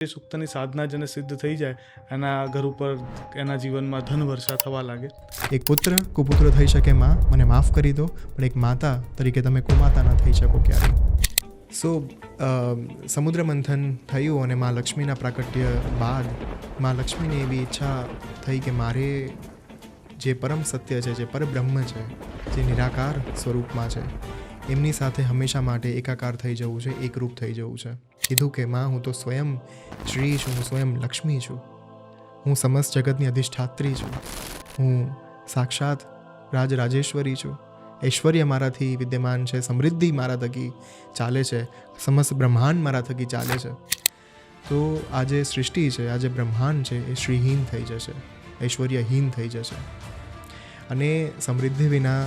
સુક્તની સાધના જેને સિદ્ધ થઈ જાય એના ઘર ઉપર એના જીવનમાં ધન વર્ષા થવા લાગે. એક પુત્ર કુપુત્ર થઈ શકે માં, મને માફ કરી દો, પણ એક માતા તરીકે તમે કુમાતા ન થઈ શકો ક્યારેય. સો સમુદ્ર મંથન થયું અને માં લક્ષ્મીના પ્રાકટ્ય બાદ માં લક્ષ્મીની એવી ઈચ્છા થઈ કે મારે જે પરમ સત્ય છે, જે પરબ્રહ્મ છે, જે નિરાકાર સ્વરૂપમાં છે, એમની સાથે હંમેશા માટે એકાકાર થઈ જવું છે, એકરૂપ થઈ જવું છે. કીધું કે માં હું તો સ્વયં શ્રી છું, હું સ્વયં લક્ષ્મી છું, હું સમસ્ત જગતની અધિષ્ઠાત્રી છું, હું સાક્ષાત રાજેશ્વરી છું, ઐશ્વર્ય મારાથી વિદ્યમાન છે, સમૃદ્ધિ મારા થકી ચાલે છે, સમસ્ત બ્રહ્માંડ મારા થકી ચાલે છે. તો આ જે સૃષ્ટિ છે, આ જે બ્રહ્માંડ છે, એ શ્રીહીન થઈ જશે, ઐશ્વર્યહીન થઈ જશે. અને સમૃદ્ધિ વિના,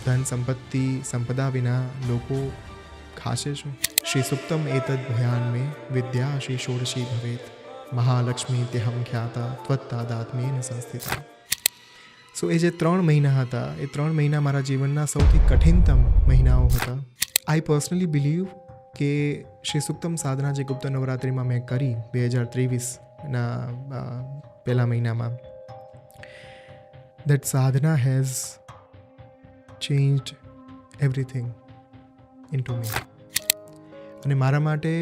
ધન સંપત્તિ સંપદા વિના લોકો ખાશે શું? શ્રી સુક્તમ એતદ ભયાન મેં વિદ્યા શ્રી ષોડશી ભવેત મહાલક્ષ્મી તેહમ ખ્યાતા ત્વત્તાદાત્મેન સંસ્થિતા. સો એ જે 3 મહિના હતા, એ 3 મહિના મારા જીવનના સૌથી કઠિનતમ મહિનાઓ હતા. આઈ પર્સનલી બિલીવ કે શ્રી સુક્તમ સાધના જે ગુપ્ત નવરાત્રિમાં મેં કરી 2023ના પહેલા મહિનામાં, that sadhana has changed everything into me. અને મારા માટે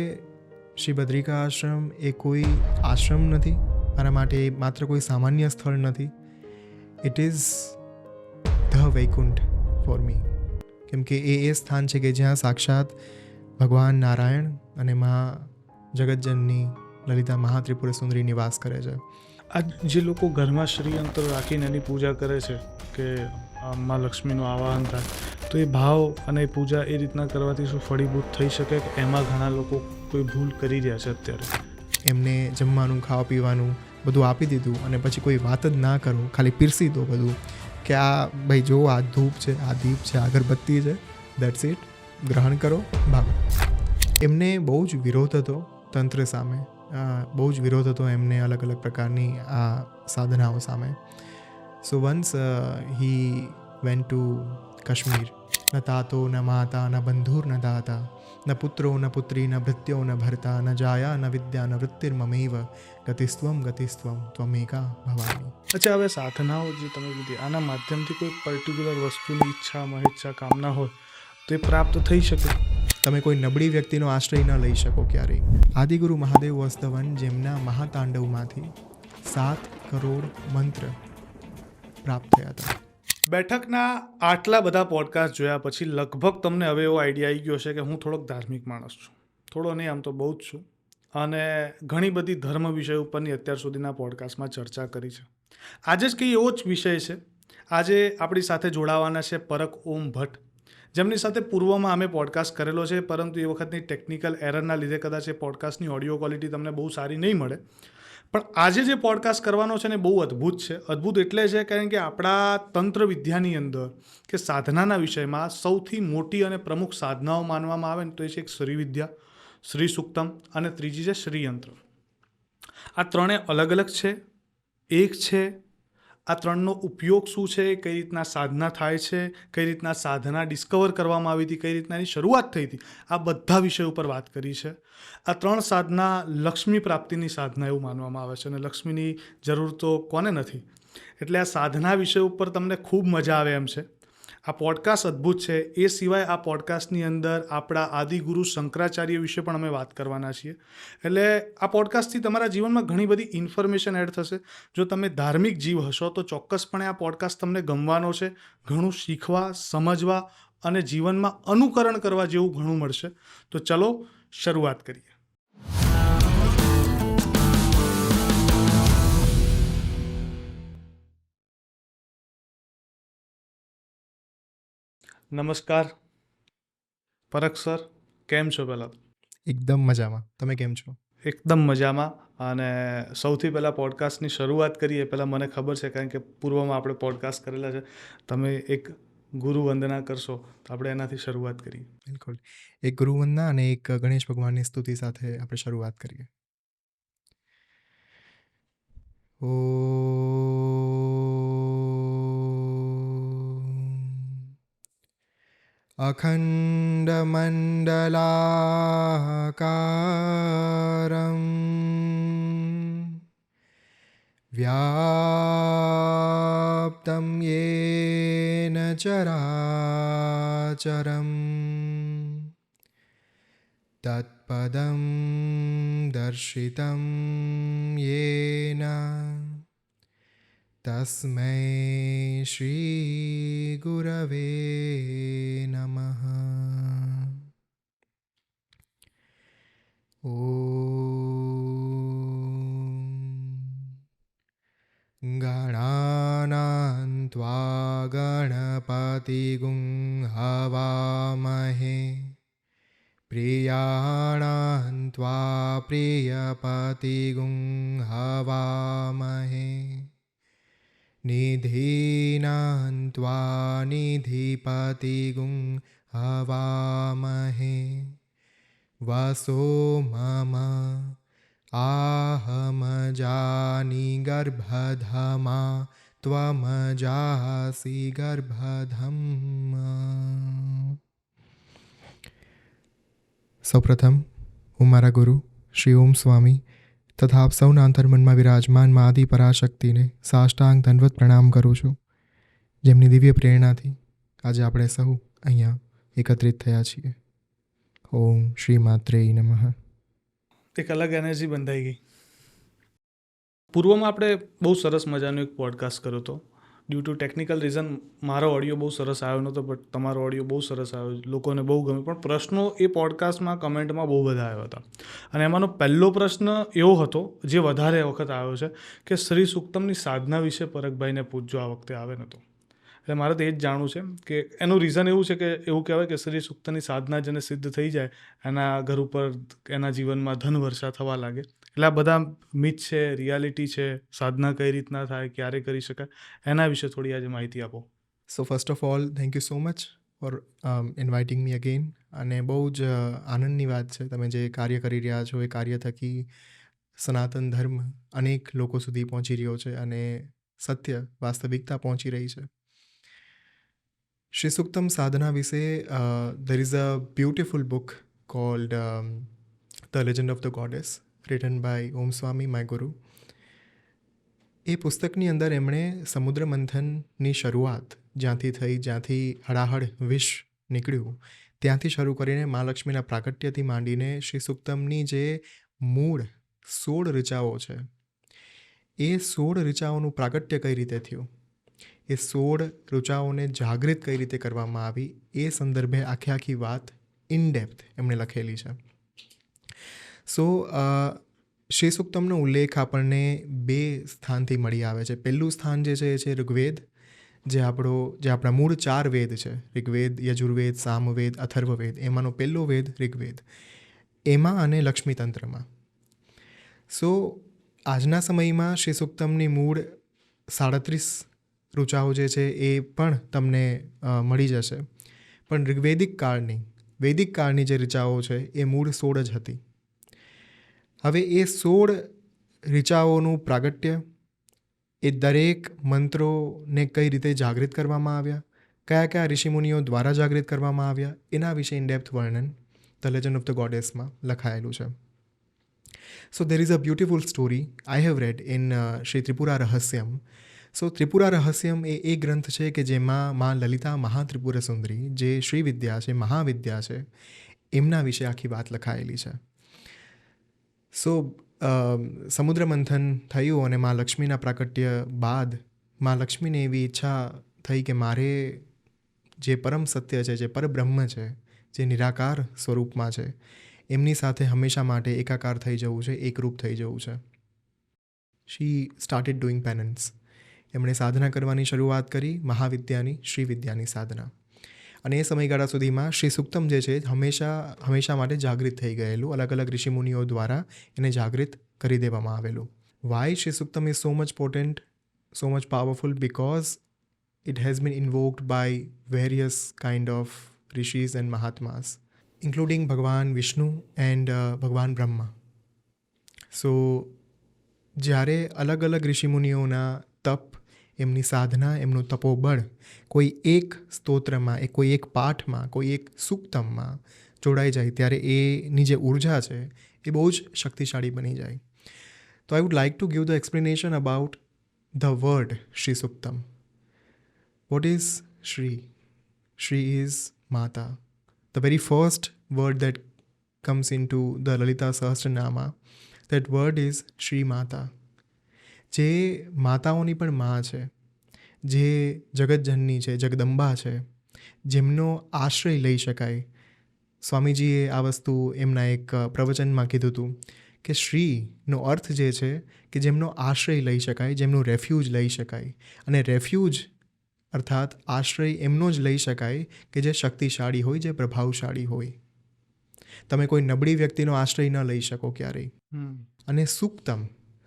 શ્રી બદ્રિકા આશ્રમ એ કોઈ આશ્રમ નથી, મારા માટે માત્ર કોઈ સામાન્ય સ્થળ નથી. It is the Vaikuntha for me. કેમ કે એ સ્થાન છે કે જ્યાં સાક્ષાત ભગવાન નારાયણ અને મા જગતજનની લલિતા મહાત્રિપુર સુંદરી નિવાસ કરે છે. આ જે લોકો ઘરમાં શ્રીયંત્ર રાખીને એની પૂજા કરે છે કે માં લક્ષ્મીનું આવાહન થાય, તો એ ભાવ અને એ પૂજા એ રીતના કરવાથી શું ફળીભૂત થઈ શકે કે એમાં ઘણા લોકો કોઈ ભૂલ કરી રહ્યા છે અત્યારે? એમને જમવાનું, ખાવા પીવાનું બધું આપી દીધું અને પછી કોઈ વાત જ ના કરો, ખાલી પીરસી દો બધું કે આ ભાઈ જો આ ધૂપ છે, આ દીપ છે, અગરબત્તી છે, દેટ્સ ઇટ, ગ્રહણ કરો, ભાગો. એમને બહુ જ વિરોધ હતો તંત્ર સામે, બહુ જ વિરોધ હતો એમને અલગ અલગ પ્રકારની આ સાધનાઓ સામે. So once he went to Kashmir. ન તાતો ન માતા ન બંધુર ન દાતા ન પુત્રો ન પુત્રી ન ભૃત્યો ન ભરતા ન જાયા ન વિદ્યા ન વૃત્તિર્મમૈવ ગતિસ્ત્વમ ત્વમેકા ભવાની. અચ્છા, હવે સાધનાઓ જે તમે કીધી આના માધ્યમથી કોઈ પર્ટિક્યુલર વસ્તુની ઈચ્છા, મહેચ્છા, કામના હોય તો એ પ્રાપ્ત થઈ શકે? તમે કોઈ નબળી વ્યક્તિનો આશ્રય ન લઈ શકો ક્યારેય. આદિગુરુ મહાદેવ was the one જેમના મહાતાંડવમાંથી 7 કરોડ મંત્ર પ્રાપ્ત થયા હતા. બેઠકના આટલા બધા પોડકાસ્ટ જોયા પછી લગભગ તમને હવે એવો આઈડિયા આવી ગયો છે કે હું થોડોક ધાર્મિક માણસ છું. થોડો નહીં, આમ તો બહુ જ છું. અને ઘણી બધી ધર્મ વિષય ઉપરની અત્યાર સુધીના પોડકાસ્ટમાં ચર્ચા કરી છે. આજે જ કંઈ એવો જ વિષય છે. આજે આપણી સાથે જોડાવાના છે પરક ઓમ ભટ્ટ, જેમની સાથે પૂર્વમાં અમે પોડકાસ્ટ કરેલો છે, પરંતુ એ વખતની ટેકનિકલ એરરના લીધે કદાચ એ પોડકાસ્ટની ઓડિયો ક્વોલિટી તમને બહુ સારી નહીં મળે. પણ આજે જે પોડકાસ્ટ કરવાનો છે ને બહુ અદ્ભુત છે. અદ્ભુત એટલે છે કારણ કે આપણા તંત્ર વિદ્યાની અંદર કે સાધનાના વિષયમાં સૌથી મોટી અને પ્રમુખ સાધનાઓ માનવામાં આવે ને તો એ છે એક શ્રી વિદ્યા, શ્રી સુક્તમ અને ત્રીજી છે શ્રીયંત્ર. આ ત્રણે અલગ અલગ છે, એક છે. આ ત્રણનો ઉપયોગ શું છે, કઈ રીતના સાધના થાય છે, કઈ રીતના સાધના ડિસ્કવર કરવામાં આવી હતી, કઈ રીતના એની શરૂઆત થઈ હતી, આ બધા વિષય ઉપર વાત કરી છે. આ 3 સાધના લક્ષ્મી પ્રાપ્તિની સાધના એવું માનવામાં આવે છે અને લક્ષ્મીની જરૂર તો કોને નથી. એટલે આ સાધના વિષય ઉપર તમને ખૂબ મજા આવે એમ છે. આ પોડકાસ્ટ અદ્ભુત છે. એ સિવાય આ પોડકાસ્ટની અંદર આપણા આદિગુરુ શંકરાચાર્ય વિશે પણ અમે વાત કરવાના છીએ. એટલે આ પોડકાસ્ટથી તમારા જીવનમાં ઘણી બધી ઇન્ફોર્મેશન એડ થશે. જો તમે ધાર્મિક જીવ હશો તો ચોક્કસપણે આ પોડકાસ્ટ તમને ગમવાનો છે. ઘણું શીખવા, સમજવા અને જીવનમાં અનુકરણ કરવા જેવું ઘણું મળશે. તો ચલો શરૂઆત કરીએ. નમસ્કાર પરક સર, કેમ છો? પહેલાં તો એકદમ મજામાં. તમે કેમ છો? એકદમ મજામાં. અને સૌથી પહેલાં પોડકાસ્ટની શરૂઆત કરીએ પહેલાં મને ખબર છે કારણ કે પૂર્વમાં આપણે પોડકાસ્ટ કરેલા છે, તમે એક ગુરુ વંદના કરશો તો આપણે એનાથી શરૂઆત કરીએ. બિલકુલ. એક ગુરુવંદના અને એક ગણેશ ભગવાનની સ્તુતિ સાથે આપણે શરૂઆત કરીએ. અખંડ મંડલાકારમ व्याप्तं येन चराचरं तत्पदं दर्शितं येन तस्मै श्रीगुरवे नमः. गणानां त्वा गणपतिगुं हवामहे प्रियाणां त्वा प्रियपतिगुं हवामहे निधीनां त्वा निधिपतिगुं हवामहे वसो मम आहमजानि गर्भधमा त्वमजासि गर्भधम्. સૌપ્રથમ હું મારા ગુરુ શ્રી ઓમ સ્વામી તથા આપ સૌના અંતર્મનમાં વિરાજમાન મા આદિ પરાશક્તિને સાષ્ટાંગ દંડવત પ્રણામ કરું છું, જેમની દિવ્ય પ્રેરણાથી આજે આપણે સૌ અહીંયા એકત્રિત થયા છીએ. ઓમ શ્રી માત્રેય નમઃ. એક અલગ એનર્જી બંધાઈ ગઈ. પૂર્વમાં આપણે બહુ સરસ મજાનો એક પોડકાસ્ટ કર્યો હતો. ડ્યુ ટુ ટેકનિકલ રીઝન મારો ઓડિયો બહુ સરસ આવ્યો નહોતો, બટ તમારો ઓડિયો બહુ સરસ આવ્યો, લોકોને બહુ ગમ્યું. પણ પ્રશ્નો એ પોડકાસ્ટમાં કમેન્ટમાં બહુ બધા આવ્યા હતા. અને એમાંનો પહેલો પ્રશ્ન એવો હતો જે વધારે વખત આવ્યો છે કે શ્રી સૂક્તમની સાધના વિશે પરાગભાઈને પૂછજો આ વખતે આવે ને તો. એટલે મારે તો એ જ જાણવું છે કે એનું રીઝન એવું છે કે એવું કહેવાય કે શ્રી સૂક્તની સાધના જેને સિદ્ધ થઈ જાય એના ઘર ઉપર એના જીવનમાં ધન વર્ષા થવા લાગે. એટલે આ બધા મિથ છે, રિયાલિટી છે, સાધના કઈ રીતના થાય, ક્યારે કરી શકાય, એના વિશે થોડી આજે માહિતી આપો. So first of all thank you so much for inviting me again. અને બહુ જ આનંદની વાત છે તમે જે કાર્ય કરી રહ્યા છો એ કાર્ય થકી સનાતન ધર્મ અનેક લોકો સુધી પહોંચી રહ્યો છે અને સત્ય વાસ્તવિકતા પહોંચી રહી છે. શ્રી સૂક્તમ સાધના વિશે there is a beautiful book called The Legend of the Goddess written by Om Swami, my guru. એ પુસ્તકની અંદર એમણે સમુદ્ર મંથનની શરૂઆત જ્યાંથી થઈ, જ્યાંથી હળાહળ વિષ નીકળ્યું, ત્યાંથી શરૂ કરીને મહાલક્ષ્મીના પ્રાકટ્યથી માંડીને શ્રી સૂક્તમની જે મૂળ 16 ઋચાઓ છે એ 16 ઋચાઓનું પ્રાગટ્ય કઈ રીતે થયું, એ 16 ઋચાઓને જાગૃત કઈ રીતે કરવામાં આવી, એ સંદર્ભે આખી વાત ઇન ડેપ્થ એમણે લખેલી છે. સો શ્રી સૂક્તમનો ઉલ્લેખ આપણને 2 સ્થાનથી મળી આવે છે. પહેલું સ્થાન જે છે એ છે ઋગ્વેદ, જે આપણા મૂળ 4 વેદ છે, ઋગ્વેદ, યજુર્વેદ, સામવેદ, અથર્વવેદ. એમાંનો પહેલો વેદ ઋગ્વેદ, એમાં અને લક્ષ્મીતંત્રમાં. સો આજના સમયમાં શ્રી સૂક્તમની મૂળ 37 ઋચાઓ જે છે એ પણ તમને મળી જશે. પણ ઋગ્વેદિક વૈદિક કાળની જે ઋચાઓ છે એ મૂળ 16 જ હતી. હવે એ 16 ઋચાઓનું પ્રાગટ્ય, એ દરેક મંત્રોને કઈ રીતે જાગૃત કરવામાં આવ્યા, કયા ઋષિમુનિઓ દ્વારા જાગૃત કરવામાં આવ્યા, એના વિશે ઇન ડેપ્થ વર્ણન ધ લેજન્ડ ઓફ ધ ગોડેસમાં લખાયેલું છે. So there is a beautiful story I have read in Shri Tripura Rahasyam. સો ત્રિપુરા રહસ્યમ એ ગ્રંથ છે કે જેમાં મા લલિતા મહાત્રિપુર સુંદરી, જે શ્રી વિદ્યા છે, મહાવિદ્યા છે, એમના વિશે આખી વાત લખાયેલી છે. સો સમુદ્ર મંથન થયું અને મા લક્ષ્મીના પ્રાકટ્ય બાદ મા લક્ષ્મીને એવી ઈચ્છા થઈ કે મારે જે પરમ સત્ય છે, જે પરબ્રહ્મ છે, જે નિરાકાર સ્વરૂપમાં છે, એમની સાથે હંમેશા માટે એકાકાર થઈ જવું છે, એકરૂપ થઈ જવું છે. શી સ્ટાર્ટેડ ડુઈંગ પેનન્સ. એમણે સાધના કરવાની શરૂઆત કરી, મહાવિદ્યાની, શ્રી વિદ્યાની સાધના. અને એ સમયગાળા સુધીમાં શ્રી સૂક્તમ જે છે હંમેશા માટે જાગૃત થઈ ગયેલું, અલગ અલગ ઋષિમુનિઓ દ્વારા એને જાગૃત કરી દેવામાં આવેલું. Why Shri Suktam is so much potent, so much powerful? Because it has been invoked by various kind of rishis and mahatmas, including Bhagwan Vishnu and Bhagwan Brahma. So જ્યારે અલગ અલગ ઋષિમુનિઓના તપ, એમની સાધના, એમનું તપોબળ કોઈ એક સ્તોત્રમાં, કોઈ એક પાઠમાં, કોઈ એક સૂક્તમમાં જોડાઈ જાય ત્યારે એની જે ઉર્જા છે એ બહુ જ શક્તિશાળી બની જાય. તો I would like to give the explanation about the word Shri Suktam. What is Shri? Shri is Mata. The very first word that comes into the Lalita Sahasranama, that word is Shri Mata. જે માતાઓની પણ મા છે, જે જગતજનની છે, જગદંબા છે, જેમનો આશ્રય લઈ શકાય. સ્વામીજીએ આ વસ્તુ એમના એક પ્રવચનમાં કીધું હતું કે શ્રીનો અર્થ જે છે કે જેમનો આશ્રય લઈ શકાય, જેમનું રેફ્યુજ લઈ શકાય. અને રેફ્યુજ અર્થાત આશ્રય એમનો જ લઈ શકાય કે જે શક્તિશાળી હોય, જે પ્રભાવશાળી હોય. તમે કોઈ નબળી વ્યક્તિનો આશ્રય ન લઈ શકો ક્યારેય. અને સૂક્તમ,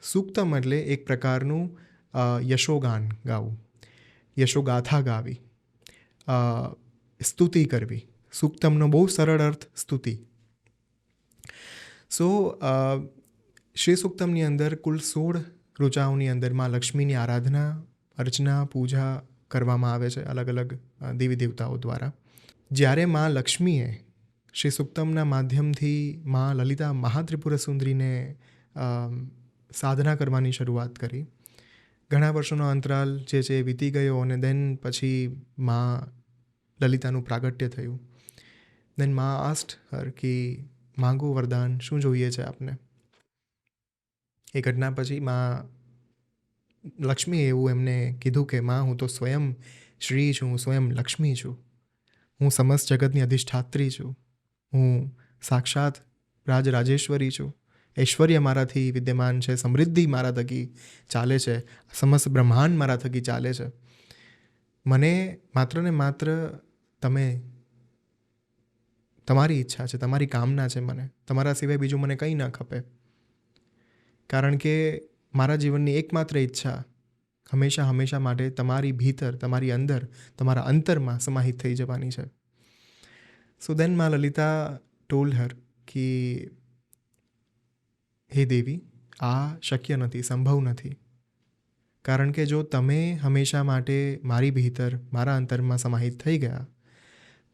સૂક્તમ એટલે એક પ્રકારનું યશોગાન ગાવું, યશોગાથા ગાવી, સ્તુતિ કરવી. સૂક્તમનો બહુ સરળ અર્થ સ્તુતિ. સો શ્રી સૂક્તમની અંદર કુલ 16 ઋચાઓની અંદર માં લક્ષ્મીની આરાધના, અર્ચના, પૂજા કરવામાં આવે છે અલગ અલગ દેવી દેવતાઓ દ્વારા. જ્યારે માં લક્ષ્મીએ શ્રી સૂક્તમના માધ્યમથી માં લલિતા મહાત્રિપુર સુંદરીને સાધના કરવાની શરૂઆત કરી. ઘણા વર્ષોનો અંતરાલ જે છે એ વીતી ગયો અને દેન પછી માં લલિતાનું પ્રાગટ્ય થયું. દેન માં આસ્ક્ડ હર કે માંગો વરદાન, શું જોઈએ છે આપને? એ ઘટના પછી માં લક્ષ્મીએ એવું એમને કીધું કે માં, હું તો સ્વયં શ્રી છું, હું સ્વયં લક્ષ્મી છું, હું સમસ્ત જગતની અધિષ્ઠાત્રી છું, હું સાક્ષાત રાજેશ્વરી છું, ઐશ્વર્ય મારાથી વિદ્યમાન છે, સમૃદ્ધિ મારા થકી ચાલે છે, સમસ્ત બ્રહ્માંડ મારા થકી ચાલે છે. મને માત્ર ને માત્ર તમારી ઈચ્છા છે, તમારી કામના છે, મને તમારા સિવાય બીજું મને કંઈ ન ખપે. કારણ કે મારા જીવનની એકમાત્ર ઈચ્છા હંમેશા હંમેશા માટે તમારી ભીતર, તમારી અંદર, તમારા અંતરમાં સમાહિત થઈ જવાની છે. સો દેન માં લલિતા ટોલ્ડ હર કે હે દેવી, આ શક્ય નથી, સંભવ નથી. કારણ કે જો તમે હંમેશા માટે મારી ભીતર, મારા અંતરમાં સમાહિત થઈ ગયા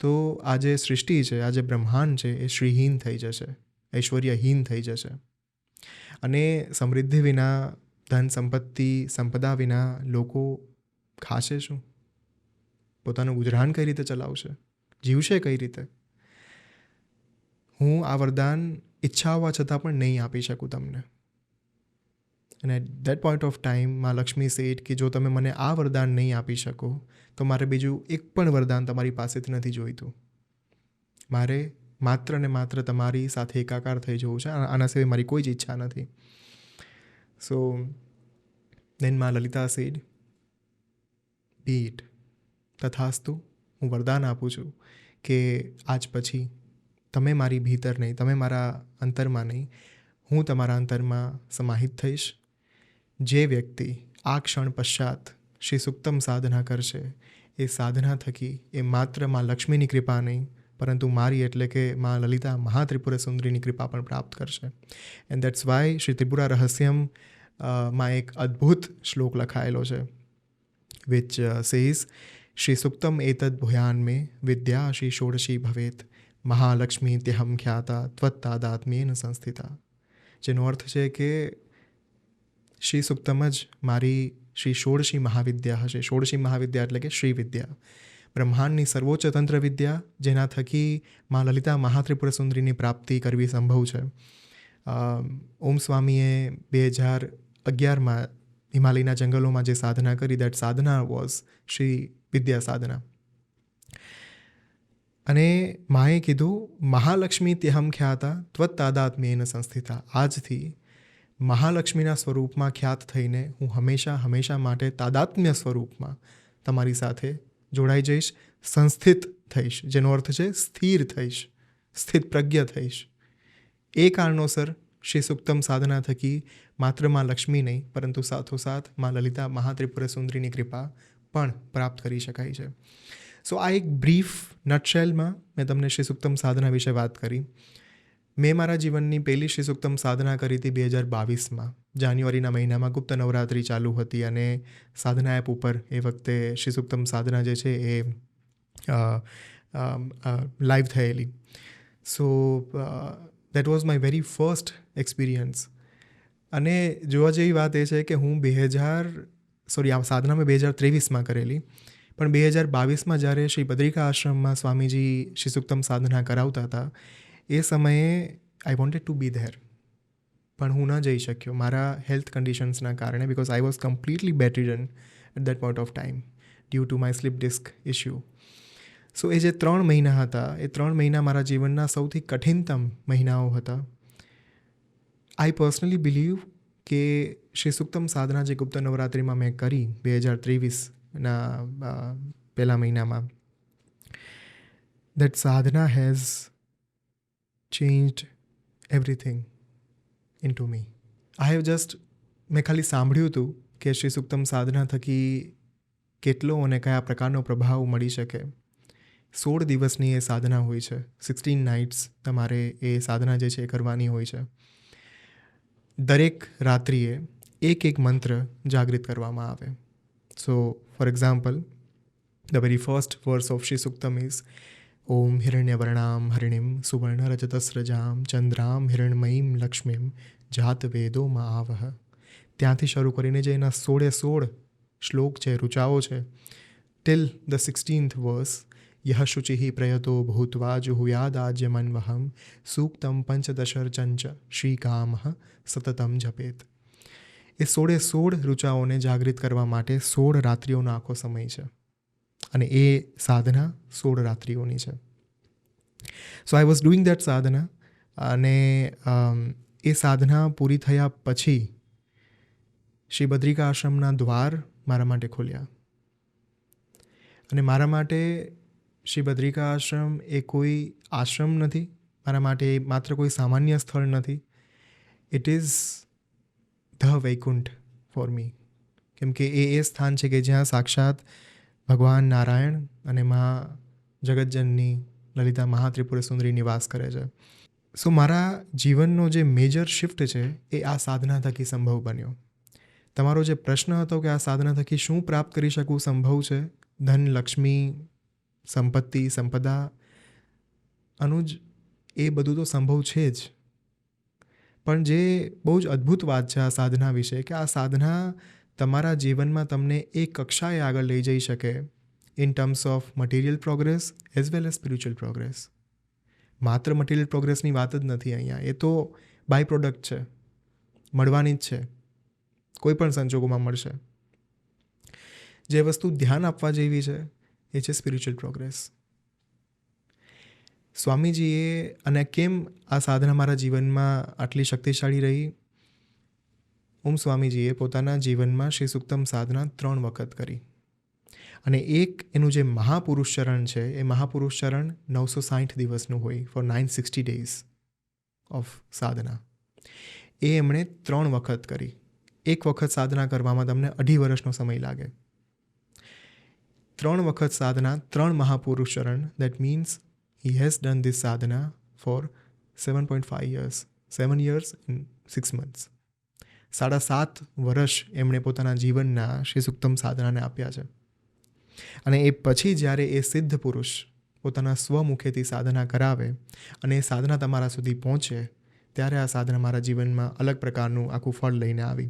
તો આ જે સૃષ્ટિ છે, આ જે બ્રહ્માંડ છે એ શ્રીહીન થઈ જશે, ઐશ્વર્યહીન થઈ જશે. અને સમૃદ્ધિ વિના, ધન સંપત્તિ, સંપદા વિના લોકો ખાશે શું? પોતાનું ગુજરાન કઈ રીતે ચલાવશે? જીવશે કઈ રીતે? હું આ વરદાન ઈચ્છા હોવા છતાં પણ નહીં આપી શકું તમને. અને at that point of time માં લક્ષ્મી સેડ કે જો તમે મને આ વરદાન નહીં આપી શકો તો મારે બીજું એક પણ વરદાન તમારી પાસેથી નથી જોઈતું. મારે માત્ર ને માત્ર તમારી સાથે એકાકાર થઈ જવું છે. આના સિવાય મારી કોઈ જ ઈચ્છા નથી. સો દેન માં લલિતા સેડ, બી ઇટ, તથાસ્તુ. હું વરદાન આપું છું કે આજ પછી તમે મારી ભીતર નહીં, તમે મારા અંતરમાં નહીં, હું તમારા અંતરમાં સમાહિત થઈશ. જે વ્યક્તિ આ ક્ષણ પશ્ચાત શ્રી સૂક્તમ સાધના કરશે એ સાધના થકી એ માત્ર માં લક્ષ્મીની કૃપા નહીં પરંતુ મારી એટલે કે માં લલિતા મહાત્રિપુર સુંદરીની કૃપા પણ પ્રાપ્ત કરશે. And that's why Shri Tripura Rahasyam માં એક અદ્ભુત શ્લોક લખાયેલો છે વિચ સેઝ શ્રી સૂક્તમ એતદ ભૂયાન મેં વિદ્યા શ્રી ષોડશી ભવેત મહાલક્ષ્મી ત્યહમ ખ્યાતા ત્વત્તાદાત્મ્યેન સંસ્થિતા. જેનો અર્થ છે કે શ્રી સૂક્તમ જ મારી શ્રી ષોડશી મહાવિદ્યા હશે. ષોડશી મહાવિદ્યા એટલે કે શ્રી વિદ્યા, બ્રહ્માંડની સર્વોચ્ચ તંત્ર વિદ્યા, જેના થકી માં લલિતા મહાત્રિપુર સુંદરીની પ્રાપ્તિ કરવી સંભવ છે. ઓમ સ્વામીએ 2011માં હિમાલયના જંગલોમાં જે સાધના કરી, that Sadhana was Shri Vidya sadhana. અને માએ કીધું મહાલક્ષ્મી ત્યહમ ખ્યાતા ત્વત્તાદાત્મ્યેન સંસ્થિતા. આજથી મહાલક્ષ્મીના સ્વરૂપમાં ખ્યાત થઈને હું હંમેશા હંમેશા માટે તાદાત્મ્ય સ્વરૂપમાં તમારી સાથે જોડાઈ જઈશ, સંસ્થિત થઈશ, જેનો અર્થ છે સ્થિર થઈશ, સ્થિત પ્રજ્ઞ થઈશ. એ કારણોસર શ્રી સૂક્તમ સાધના થકી માત્ર માં લક્ષ્મી નહીં પરંતુ સાથોસાથ માં લલિતા મહાત્રિપુર સુંદરીની કૃપા પણ પ્રાપ્ત કરી શકાય છે. સો આ એક બ્રીફ નટશેલમાં મેં તમને શ્રી સૂક્તમ સાધના વિશે વાત કરી. મેં મારા જીવનની પહેલી શ્રી સૂક્તમ સાધના કરી હતી 2022માં, જાન્યુઆરીના મહિનામાં. ગુપ્ત નવરાત્રિ ચાલુ હતી અને સાધના એપ ઉપર એ વખતે શ્રી સૂક્તમ સાધના જે છે એ લાઈવ થયેલી. So that was my very first experience. અને જોવા જેવી વાત એ છે કે હું સોરી આ સાધના મેં 2023માં કરેલી, પણ 2022માં જ્યારે શ્રી બદ્રિકા આશ્રમમાં સ્વામીજી શ્રી સુક્તમ સાધના કરાવતા હતા એ સમયે I wanted to be there, પણ હું ન જઈ શક્યો મારા હેલ્થ કન્ડિશન્સના કારણે, because I was completely bedridden at that point of time due to my slip disc issue. So એ જે 3 મહિના હતા એ 3 મહિના મારા જીવનના સૌથી કઠિનતમ મહિનાઓ હતા. આઈ પર્સનલી બિલીવ કે શ્રી સુક્તમ સાધના જે ગુપ્ત નવરાત્રિમાં મેં કરી 2023ના પહેલા મહિનામાં, that Sadhana has changed everything in to me. I have just, મેં ખાલી સાંભળ્યું હતું કે શ્રી સુક્તમ સાધના થકી કેટલો અને કયા પ્રકારનો પ્રભાવ મળી શકે. 16 દિવસની એ સાધના હોય છે, 16 નાઇટ્સ તમારે એ સાધના જે છે એ કરવાની હોય છે. દરેક રાત્રિએ એક મંત્ર જાગૃત કરવામાં આવે. So for example, the very first verse of Shri Suktam is ઓમ હિરણ્યવર્ણામ હરિણીમ સુવર્ણરજતસ્રજામ ચંદ્રામ હિરણમયીમ લક્ષ્મીમ જાત વેદો આવહ. ત્યાંથી શરૂ કરીને જે એના 16 શ્લોક છે, ઋચાઓ છે, ટિલ ધ 16th વર્સ, યહ શુચિ પ્રયતો ભૂત્વા જુહુયાદાજ્યમન્વહમ સૂક્તમ પંચદશર્ચંચ શ્રીકામ સતતમ જપેત. એ 16 ઋચાઓને જાગૃત કરવા માટે 16 રાત્રિઓનો આખો સમય છે અને એ સાધના 16 રાત્રિઓની છે. સો આઈ વોઝ ડુઈંગ દેટ સાધના, અને એ સાધના પૂરી થયા પછી શ્રી બદ્રિકા આશ્રમના દ્વાર મારા માટે ખોલ્યા. અને મારા માટે શ્રી બદ્રિકા આશ્રમ એ કોઈ આશ્રમ નથી, મારા માટે એ માત્ર કોઈ સામાન્ય સ્થળ નથી. It is the Vaikuntha for me, કેમ કે એ સ્થાન છે કે જ્યાં સાક્ષાત ભગવાન નારાયણ અને મા જગતજનની લલિતા મહાત્રિપુર સુંદરી નિવાસ કરે છે. સો મારા જીવનનો જે મેજર શિફ્ટ છે એ આ સાધના થકી સંભવ બન્યો. તમારો જે પ્રશ્ન હતો કે આ સાધના થકી શું પ્રાપ્ત કરી શકું સંભવ છે, ધન, લક્ષ્મી, સંપત્તિ, સંપદા, અનુજ, એ બધું તો સંભવ છે જ. પણ જે બહુ જ અદ્ભુત વાત છે આ સાધના વિશે, કે આ સાધના તમારા જીવનમાં તમને એક કક્ષાએ આગળ લઈ જઈ શકે in terms of material progress as well as spiritual progress. માત્ર મટીરિયલ પ્રોગ્રેસની વાત જ નથી અહીંયા, એ તો બાય પ્રોડક્ટ છે, મળવાની જ છે, કોઈ પણ સંજોગોમાં મળશે. જે વસ્તુ ધ્યાન આપવા જેવી છે એ છે સ્પિરિચ્યુઅલ પ્રોગ્રેસ. સ્વામીજીએ, અને કેમ આ સાધના મારા જીવનમાં આટલી શક્તિશાળી રહી, સ્વામીજીએ પોતાના જીવનમાં શ્રી સુક્તમ સાધના 3 વખત કરી. અને એક એનું જે મહાપુરુષ ચરણ છે એ મહાપુરુષ ચરણ 960 દિવસનું હોય, ફોર 960 days ઓફ સાધના. એ એમણે 3 વખત કરી. એક વખત સાધના કરવામાં તમને 2.5 વર્ષનો સમય લાગે. 3 વખત સાધના, 3 મહાપુરુષ ચરણ, that means he has done this sadhana for 7.5 years, 7 years and 6 months. 7.5 વર્ષ એમણે પોતાના જીવનના શ્રી સુક્તમ સાધનાને આપ્યા છે. અને એ પછી જ્યારે એ સિદ્ધ પુરુષ પોતાના સ્વમુખેથી સાધના કરાવે અને એ સાધના તમારા સુધી પહોંચે, ત્યારે આ સાધના મારા જીવનમાં અલગ પ્રકારનું આખું ફળ લઈને આવી.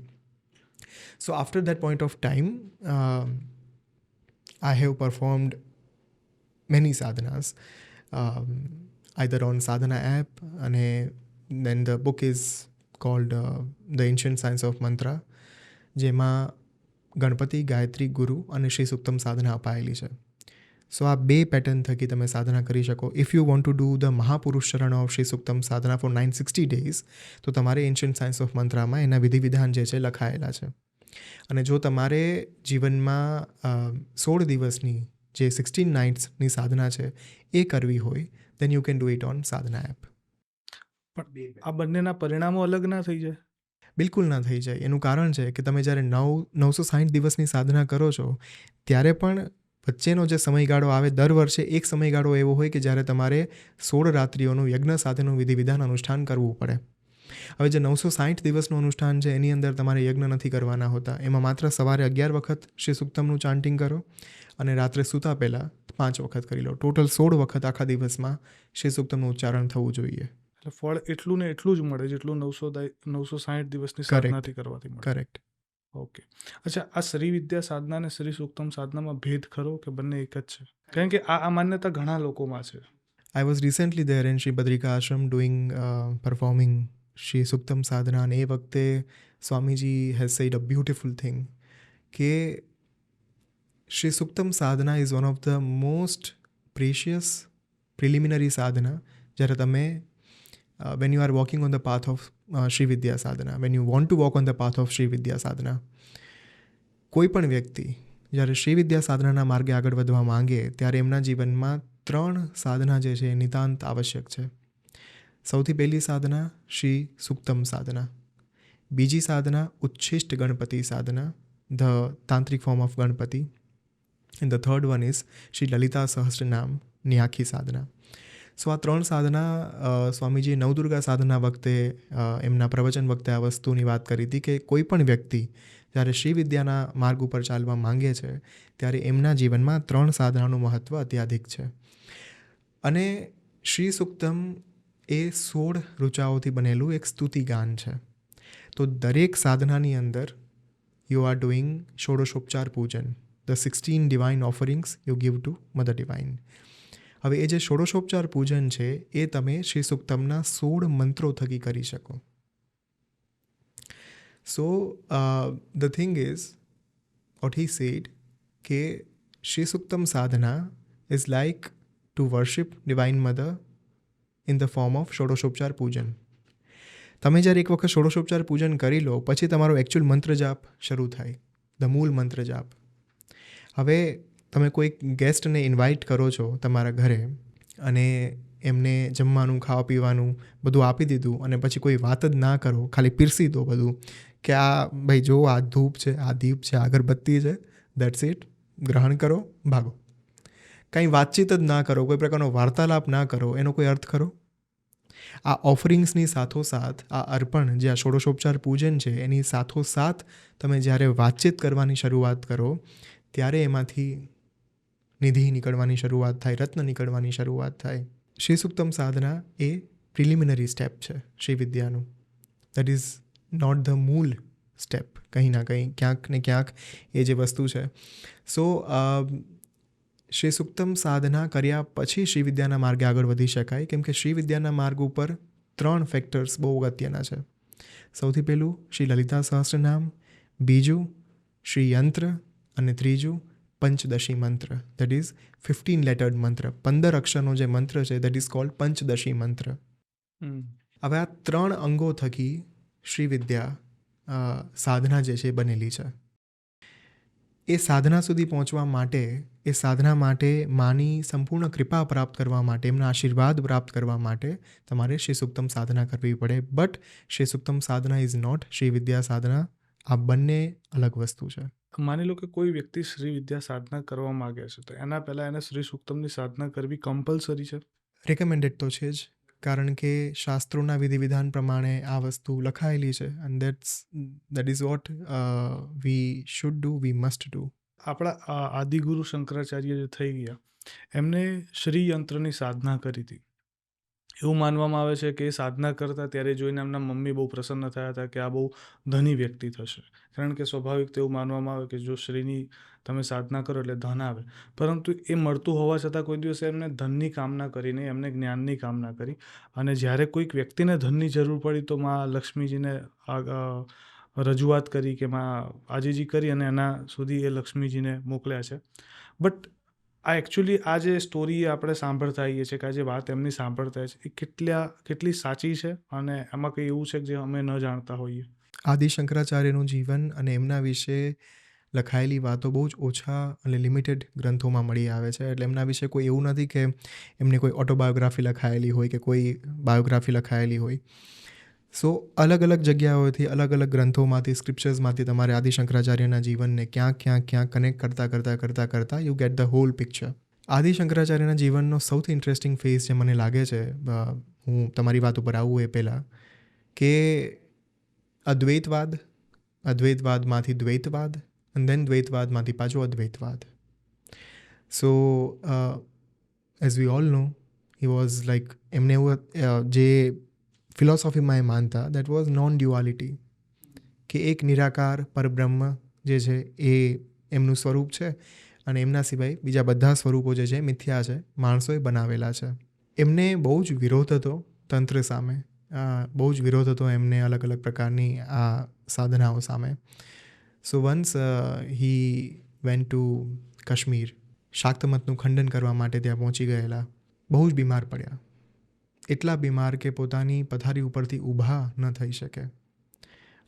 So after that point of time I have performed many સાધનાસ, either on Sadhana app, and then the book is called The Ancient Science of Mantra, જેમાં ગણપતિ, ગાયત્રી, ગુરુ અને શ્રી સુક્તમ સાધના અપાયેલી છે. સો આ 2 પેટર્ન થકી તમે સાધના કરી શકો. If you want to do the મહાપુરુષ ચરણ of Shri Suktam sadhana for 960 days, તો તમારે એન્શિયન્ટ સાયન્સ ઓફ મંત્રામાં એના વિધિ વિધાન જે છે લખાયેલા છે. અને જો તમારે જીવનમાં 16 દિવસની જે 16 નાઇટ્સની સાધના છે એ કરવી હોય, then you can do it on Sadhana app. પણ આ બંનેના પરિણામો અલગ ના થઈ જાય? બિલકુલ ના થઈ જાય. એનું કારણ છે કે તમે જ્યારે 960 દિવસની સાધના કરો છો ત્યારે પણ વચ્ચેનો જે સમયગાળો આવે, દર વર્ષે એક સમયગાળો એવો હોય કે જ્યારે તમારે 16 રાત્રિઓનું યજ્ઞ સાથેનું વિધિ વિધાન અનુષ્ઠાન કરવું પડે. હવે જે 960 દિવસનું અનુષ્ઠાન છે એની અંદર તમારે યજ્ઞ નથી કરવાના હોતા. એમાં માત્ર સવારે 11 વખત શ્રી સુક્તમનું ચાન્ટિંગ કરો અને રાત્રે સૂતા પહેલાં 5 વખત કરી લો. ટોટલ 16 વખત આખા દિવસમાં શ્રી સુક્તમનું ઉચ્ચારણ થવું જોઈએ. એટલે ફળ એટલું ને એટલું જ મળે જેટલું 960 દિવસની સાધનાથી કરવાથી મળે. કરેક્ટ. ઓકે. અચ્છા, આ શ્રી વિદ્યા સાધના અને શ્રી સૂક્તમ સાધનામાં ભેદ ખરો કે બંને એક જ છે? કારણ કે આ માન્યતા ઘણા લોકોમાં છે. I was recently there in Sri Badrika Ashram doing performing Sri Suktam Sadhana, and એ વખતે Swamiji has said a beautiful thing કે Sri Suktam Sadhana is one of the most precious preliminary sadhana જ્યારે તમે when you are walking on the path of Sri Vidya Sadhana, when you want to walk on the path of Sri Vidya Sadhana, કોઈ પણ વ્યક્તિ જ્યારે શ્રી વિદ્યા સાધનાના માર્ગે આગળ વધવા માંગે ત્યારે એમના જીવનમાં 3 સાધના જે છે એ નિતાંત આવશ્યક છે. સૌથી પહેલી સાધના શ્રી સુક્તમ સાધના, બીજી સાધના ઉચ્છિષ્ટ ગણપતિ સાધના, ધ તાંત્રિક form of Ganapati, and the third one is Shri Lalita સહસ્ત્રનામની આખી સાધના. સો આ 3 સાધના સ્વામીજીએ નવદુર્ગા સાધના વખતે એમના પ્રવચન વખતે આ વસ્તુની વાત કરી હતી કે કોઈ પણ વ્યક્તિ જ્યારે શ્રી વિદ્યાના માર્ગ ઉપર ચાલવા માંગે છે ત્યારે એમના જીવનમાં 3 સાધનાનું મહત્ત્વ અત્યાધિક છે. અને શ્રી સુક્તમ એ 16 ઋચાઓથી બનેલું એક સ્તુતિ ગાન છે. તો દરેક સાધનાની અંદર યુ આર ડુઈંગ ષોડશોપચાર પૂજન, the 16 divine offerings you give to mother divine. હવે એ જે ષોડશોપચાર પૂજન છે એ તમે શ્રી સુક્તમના 16 મંત્રો થકી કરી શકો. So the thing is what he said કે શ્રી સુક્તમ સાધના is like to worship divine mother in the form of ષોડશોપચાર પૂજન. તમે જ્યારે એક વખત ષોડશોપચાર પૂજન કરી લો પછી તમારો એકચ્યુઅલ મંત્ર જાપ શરૂ થાય, ધ મૂળ મંત્ર જાપ. હવે તમે કોઈક ગેસ્ટને ઇન્વાઇટ કરો છો તમારા ઘરે અને એમને જમવાનું ખાવા પીવાનું બધું આપી દીધું અને પછી કોઈ વાત જ ના કરો, ખાલી પીરસી દો બધું કે આ ભાઈ જો આ ધૂપ છે, આ દીપ છે, અગરબત્તી છે, દેટ્સ ઇટ, ગ્રહણ કરો, ભાગો. કંઈ વાતચીત જ ના કરો, કોઈ પ્રકારનો વાર્તાલાપ ના કરો, એનો કોઈ અર્થ ખરો? આ ઓફરિંગ્સની સાથોસાથ આ અર્પણ જે આ ષોડશોપચાર પૂજન છે એની સાથોસાથ તમે જ્યારે વાતચીત કરવાની શરૂઆત કરો ત્યારે એમાંથી નિધિ નીકળવાની શરૂઆત થાય, રત્ન નીકળવાની શરૂઆત થાય. શ્રી સુક્તમ સાધના એ પ્રિલિમિનરી સ્ટેપ છે શ્રી વિદ્યાનું. દેટ ઇઝ નોટ ધ મૂળ સ્ટેપ. કંઈ ના કંઈ ક્યાંક ને ક્યાંક એ જે વસ્તુ છે. સો શ્રી સુક્તમ સાધના કર્યા પછી શ્રી વિદ્યાના માર્ગે આગળ વધી શકાય, કેમ કે શ્રી વિદ્યાના માર્ગ ઉપર 3 ફેક્ટર્સ બહુ અગત્યના છે. સૌથી પહેલું શ્રી લલિતા સહસ્ત્રનામ, બીજું શ્રી યંત્ર અને ત્રીજું પંચદશી મંત્ર. દેટ ઇઝ 15 લેટર્ડ મંત્ર, 15 અક્ષરનો જે મંત્ર છે દેટ ઇઝ કોલ્ડ પંચદશી મંત્ર. હવે આ 3 અંગો થકી શ્રી વિદ્યા સાધના જે છે એ બનેલી છે. એ સાધના સુધી પહોંચવા માટે, એ સાધના માટે માની સંપૂર્ણ કૃપા પ્રાપ્ત કરવા માટે, એમના આશીર્વાદ પ્રાપ્ત કરવા માટે તમારે શ્રી સુક્તમ સાધના કરવી પડે. But Shri Suktam Sadhana is not Shri Vidya sadhana. આ બંને અલગ વસ્તુ છે. માની લો કે કોઈ વ્યક્તિ શ્રી વિદ્યા સાધના કરવા માગે છે તો એના પહેલાં એને શ્રી સૂક્તમની સાધના કરવી કમ્પલસરી છે? રેકમેન્ડેડ તો છે જ, કારણ કે શાસ્ત્રોના વિધિ વિધાન પ્રમાણે આ વસ્તુ લખાયેલી છે. And that is what we should do, we must do. આપણા આદિગુરુ શંકરાચાર્ય જે થઈ ગયા એમને શ્રી યંત્રની સાધના કરી હતી. એવું માનવામાં આવે છે કે એ સાધના કરતા ત્યારે જોઈને એમના મમ્મી બહુ પ્રસન્ન થયા હતા કે આ બહુ ધની વ્યક્તિ થશે, કારણ કે સ્વાભાવિક તો એવું માનવામાં આવે કે જો શ્રીની તમે સાધના કરો એટલે ધન આવે. પરંતુ એ મળતું હોવા છતાં કોઈ દિવસે એમને ધનની કામના કરી નહીં, એમને જ્ઞાનની કામના કરી. અને જ્યારે કોઈક વ્યક્તિને ધનની જરૂર પડી તો મા લક્ષ્મીજીને રજૂઆત કરી કે મા આજીજી કરી અને એના સુધી એ લક્ષ્મીજીને મોકલ્યા છે. બટ આ એકચ્યુઅલી આ જે સ્ટોરી આપણે સાંભળતા આવીએ છીએ કે આ જે વાત એમની સાંભળતા છે એ કેટલી સાચી છે અને એમાં કંઈ એવું છે કે જે અમે ન જાણતા હોઈએ? આદિ શંકરાચાર્યનું જીવન અને એમના વિશે લખાયેલી વાતો બહુ જ ઓછા અને લિમિટેડ ગ્રંથોમાં મળી આવે છે. એટલે એમના વિશે કોઈ એવું નથી કે એમની કોઈ ઓટોબાયોગ્રાફી લખાયેલી હોય કે કોઈ બાયોગ્રાફી લખાયેલી હોય. સો અલગ અલગ જગ્યાઓથી, અલગ અલગ ગ્રંથોમાંથી, સ્ક્રિપ્ચર્સમાંથી તમારે આદિ શંકરાચાર્યના જીવનને ક્યાંક કનેક્ટ કરતાં you get the whole picture. Adi શંકરાચાર્યના જીવનનો સૌથી ઇન્ટરેસ્ટિંગ ફેઝ જે મને લાગે છે, હું તમારી વાત ઉપર આવું એ પહેલાં, કે અદ્વૈતવાદમાંથી દ્વૈતવાદ, એન્ડ ધેન દ્વૈતવાદમાંથી પાછો અદ્વૈતવાદ. So as we all know, he was like, એમને એવું જે ફિલોસોફીમાં એ માનતા દેટ વોઝ નોન ડ્યુઆલિટી, કે એક નિરાકાર પરબ્રહ્મ જે છે એ એમનું સ્વરૂપ છે અને એમના સિવાય બીજા બધા સ્વરૂપો જે છે મિથ્યા છે, માણસોએ બનાવેલા છે. એમને બહુ જ વિરોધ હતો તંત્ર સામે, બહુ જ વિરોધ હતો એમને અલગ અલગ પ્રકારની આ સાધનાઓ સામે. So once he went to Kashmir, શાક્તમતનું ખંડન કરવા માટે ત્યાં પહોંચી ગયેલા. બહુ જ બીમાર પડ્યા, એટલા બીમાર કે પોતાની પથારી ઉપરથી ઊભા ન થઈ શકે.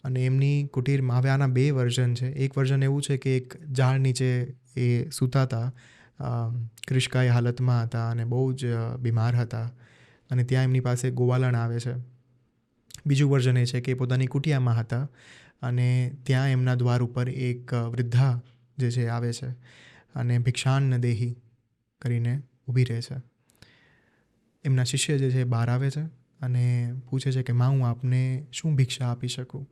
અને એમની કુટીરમાં હવે આના 2 વર્ઝન છે. એક વર્ઝન એવું છે કે એક ઝાડ નીચે એ સૂતા હતા, ક્રિશકાય હાલતમાં હતા અને બહુ જ બીમાર હતા અને ત્યાં એમની પાસે ગોવાલણ આવે છે. બીજું વર્ઝન એ છે કે પોતાની કુટિયામાં હતા અને ત્યાં એમના દ્વાર ઉપર એક વૃદ્ધા જે છે આવે છે અને ભિક્ષાન દેહી કરીને ઊભી રહે છે. એમના શિષ્ય જે છે બહાર આવે છે અને પૂછે છે કે માં, હું આપને શું ભિક્ષા આપી શકું?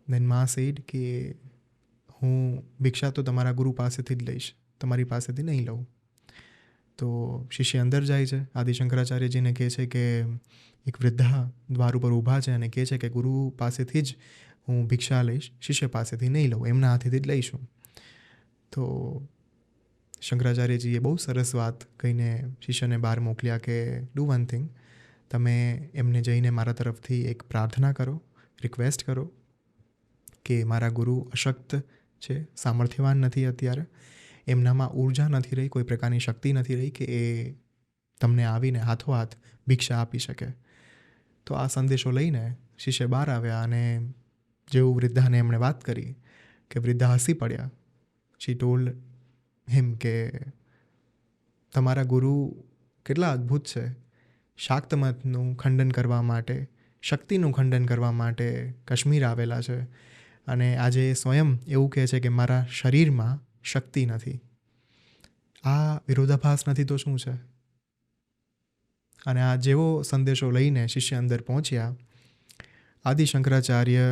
દેન માં સેડ કે હું ભિક્ષા તો તમારા ગુરુ પાસેથી જ લઈશ, તમારી પાસેથી નહીં લઉં. તો શિષ્ય અંદર જાય છે, આદિ શંકરાચાર્યજીને કહે છે કે એક વૃદ્ધા દ્વાર ઉપર ઊભા છે અને કહે છે કે ગુરુ પાસેથી જ હું ભિક્ષા લઈશ, શિષ્ય પાસેથી નહીં લઉં, એમના હાથેથી જ લઈશું. તો શંકરાચાર્યજીએ બહુ સરસ વાત કહીને શિષ્યને બહાર મોકલ્યા કે ડુ વન થિંગ, તમે એમને જઈને મારા તરફથી એક પ્રાર્થના કરો, રિક્વેસ્ટ કરો કે મારા ગુરુ અશક્ત છે, સામર્થ્યવાન નથી અત્યારે, એમનામાં ઊર્જા નથી રહી, કોઈ પ્રકારની શક્તિ નથી રહી કે એ તમને આવીને હાથોહાથ ભિક્ષા આપી શકે. તો આ સંદેશો લઈને શિષ્ય બહાર આવ્યા અને જેવું વૃદ્ધાને એમણે વાત કરી કે વૃદ્ધા હસી પડ્યા. શી ટોલ્ડ હિમ કે તમારા ગુરુ કેટલા અદ્ભુત છે, શાક્તમતનું ખંડન કરવા માટે, શક્તિનું ખંડન કરવા માટે કાશ્મીર આવેલા છે અને આજે સ્વયં એવું કહે છે કે મારા શરીરમાં શક્તિ નથી. આ વિરોધાભાસ નથી તો શું છે? અને આ જેવો સંદેશો લઈને શિષ્ય અંદર પહોંચ્યા, Adi Shankaracharya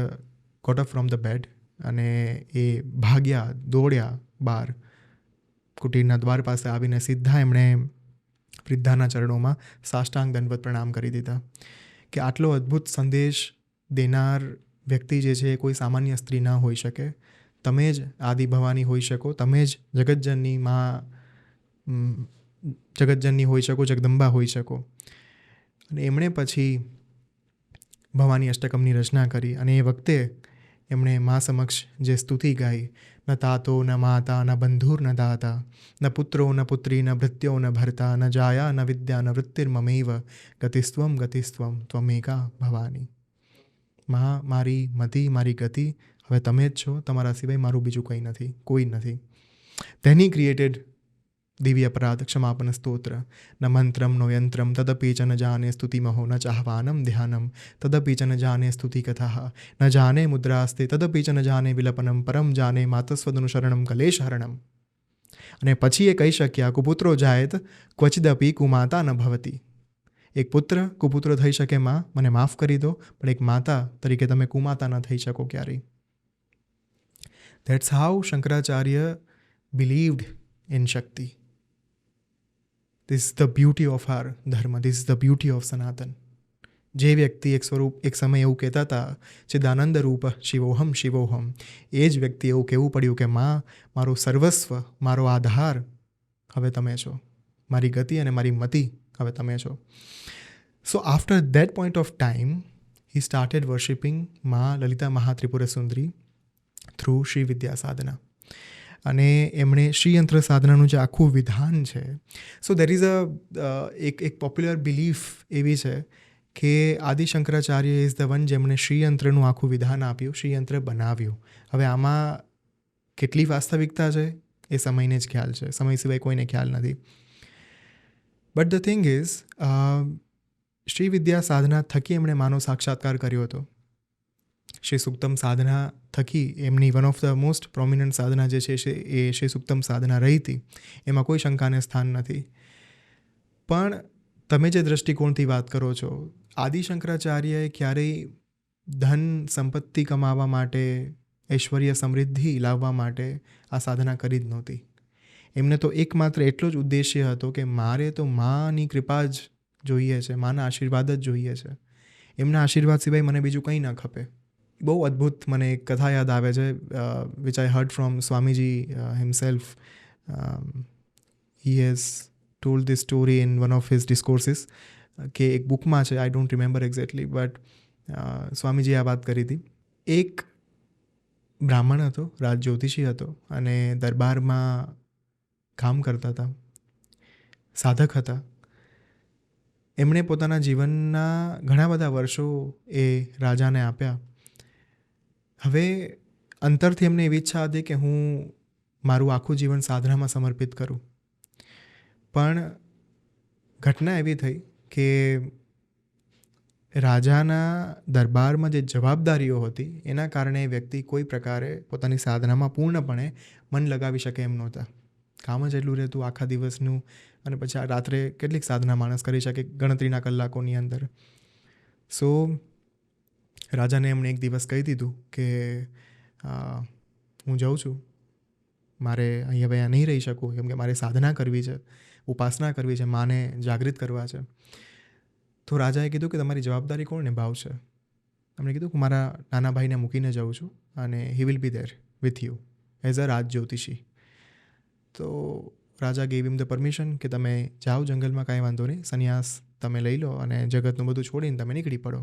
got up from the bed અને એ ભાગ્યા, દોડ્યા બહાર. કુટીરના દ્વાર પાસે આવીને સીધા એમણે વૃદ્ધાના ચરણોમાં સાષ્ટાંગ દંડવત પ્રણામ કરી દીધા કે આટલો અદ્ભુત સંદેશ દેનાર વ્યક્તિ જે છે એ કોઈ સામાન્ય સ્ત્રી ના હોઈ શકે. તમે જ આદિ ભવાની હોઈ શકો, તમે જ જગતજનની માં, જગતજનની હોઈ શકો, જગદંબા હોઈ શકો. અને એમણે પછી ભવાની અષ્ટકમની રચના કરી અને એ વખતે એમણે મા સમક્ષ જે સ્તુતિ ગાઈ, ન તાતો ન માતા ન બંધુર ન દાતા, ન પુત્રો ન પુત્રી ન ભૃત્યો ન ભરતા, ન જાયા ન વિદ્યા ન વૃત્તિર્મમૈવ, ગતિસ્ત્વમ ગતિસ્ત્વમ ત્વમેકા ભવાની. મા મારી મતિ, મારી ગતિ હવે તમે જ છો, તમારા સિવાય મારું બીજું કંઈ નથી, કોઈ નથી. તેની ક્રિએટેડ દિવ્ય અપરાધ ક્ષમાપન સ્તોત્ર, ન મંત્રમ નો યંત્રમ તદપી ચ ન જાને સ્તુતિમહો, ન ચાહવાનમ ધ્યાનમ તદપી ચ ન જાને સ્તુતિ કથા, ન જાને મુદ્રાસ્તે તદપી ચ ન જાને વિલપનમ, પરમ જાને માતસ્વદનુશરણમ કલેશહરણમ. અને પછી એ કહી શક્યા કુપુત્રો જાયત ક્વચિદપી કુમાતા ન ભવતી. એક પુત્ર કુપુત્ર થઈ શકે માં, મને માફ કરી દો, પણ એક માતા તરીકે તમે કુમાતા ન થઈ શકો ક્યારેય. That's how Shankaracharya believed in Shakti. This is the beauty of our dharma. This is the beauty of Sanatan. જે વ્યક્તિ એક સ્વરૂપ એક સમય એવું કહેતા હતા ચિદાનંદ રૂપ શિવોહમ શિવોહમ, એ જ વ્યક્તિ એવું કહેવું પડ્યું કે માં, મારું સર્વસ્વ, મારો આધાર હવે તમે છો, મારી ગતિ અને મારી મતિ હવે તમે છો. So after that point of time he started worshipping માં લલિતા મહાત્રિપુર સુંદરી થ્રુ શ્રી વિદ્યા સાધના. અને એમણે શ્રીયંત્ર સાધનાનું જે આખું વિધાન છે, સો દેર ઇઝ એક પોપ્યુલર બિલીફ એવી છે કે Adi Shankaracharya is the one જેમણે શ્રીયંત્રનું આખું વિધાન આપ્યું, શ્રીયંત્ર બનાવ્યું. હવે આમાં કેટલી વાસ્તવિકતા છે એ સમયને જ ખ્યાલ છે, સમય સિવાય કોઈને ખ્યાલ નથી. But the thing is Shri Vidya સાધના થકી એમણે માનો સાક્ષાત્કાર કર્યો હતો. શ્રી સુક્તમ સાધના થકી એમની one of the most prominent sadhana જે છે એ શ્રી સુક્તમ સાધના રહી હતી, એમાં કોઈ શંકાને સ્થાન નથી. પણ તમે જે દૃષ્ટિકોણથી વાત કરો છો, આદિ શંકરાચાર્યએ ક્યારેય ધન સંપત્તિ કમાવા માટે, ઐશ્વર્ય સમૃદ્ધિ લાવવા માટે આ સાધના કરી જ નહોતી. એમને તો એકમાત્ર એટલો જ ઉદ્દેશ્ય હતો કે મારે તો માની કૃપા જ જોઈએ છે, માના આશીર્વાદ જ જોઈએ છે, એમના આશીર્વાદ સિવાય મને બીજું કંઈ ન ખપે. બહુ અદ્ભુત મને એક કથા યાદ આવે છે which I heard from Swamiji himself. He has told this story in one of his discourses, કે એક બુકમાં છે, I don't remember exactly, but સ્વામીજીએ આ વાત કરી હતી. એક બ્રાહ્મણ હતો, રાજ જ્યોતિષી હતો, અને દરબારમાં કામ કરતા હતા, સાધક હતા. એમણે પોતાના જીવનના ઘણા બધા વર્ષો એ રાજાને આપ્યા. હવે અંતરથી એમને એવી ઈચ્છા હતી કે હું મારું આખું જીવન સાધનામાં સમર્પિત કરું. પણ ઘટના એવી થઈ કે રાજાના દરબારમાં જે જવાબદારીઓ હતી એના કારણે એ વ્યક્તિ કોઈ પ્રકારે પોતાની સાધનામાં પૂર્ણપણે મન લગાવી શકે એમ નહોતા. કામ જ એટલું રહેતું આખા દિવસનું, અને પછી આ રાત્રે કેટલીક સાધના માણસ કરી શકે ગણતરીના કલાકોની અંદર. સો રાજાને એમણે એક દિવસ કહી દીધું કે હું જાઉં છું, મારે અહીંયા નહીં રહી શકું, કેમ કે મારે સાધના કરવી છે, ઉપાસના કરવી છે, માને જાગૃત કરવા છે. તો રાજાએ કીધું કે તમારી જવાબદારી કોણ નિભાવશે? એમણે કીધું કે મારા નાના ભાઈને મૂકીને જાઉં છું, અને he will be there with you as a રાજ જ્યોતિષી. તો રાજા ગેવ હિમ ધ પરમિશન કે તમે જાઓ જંગલમાં, કાંઈ વાંધો નહીં, સંન્યાસ તમે લઈ લો અને જગતનું બધું છોડીને તમે નીકળી પડો.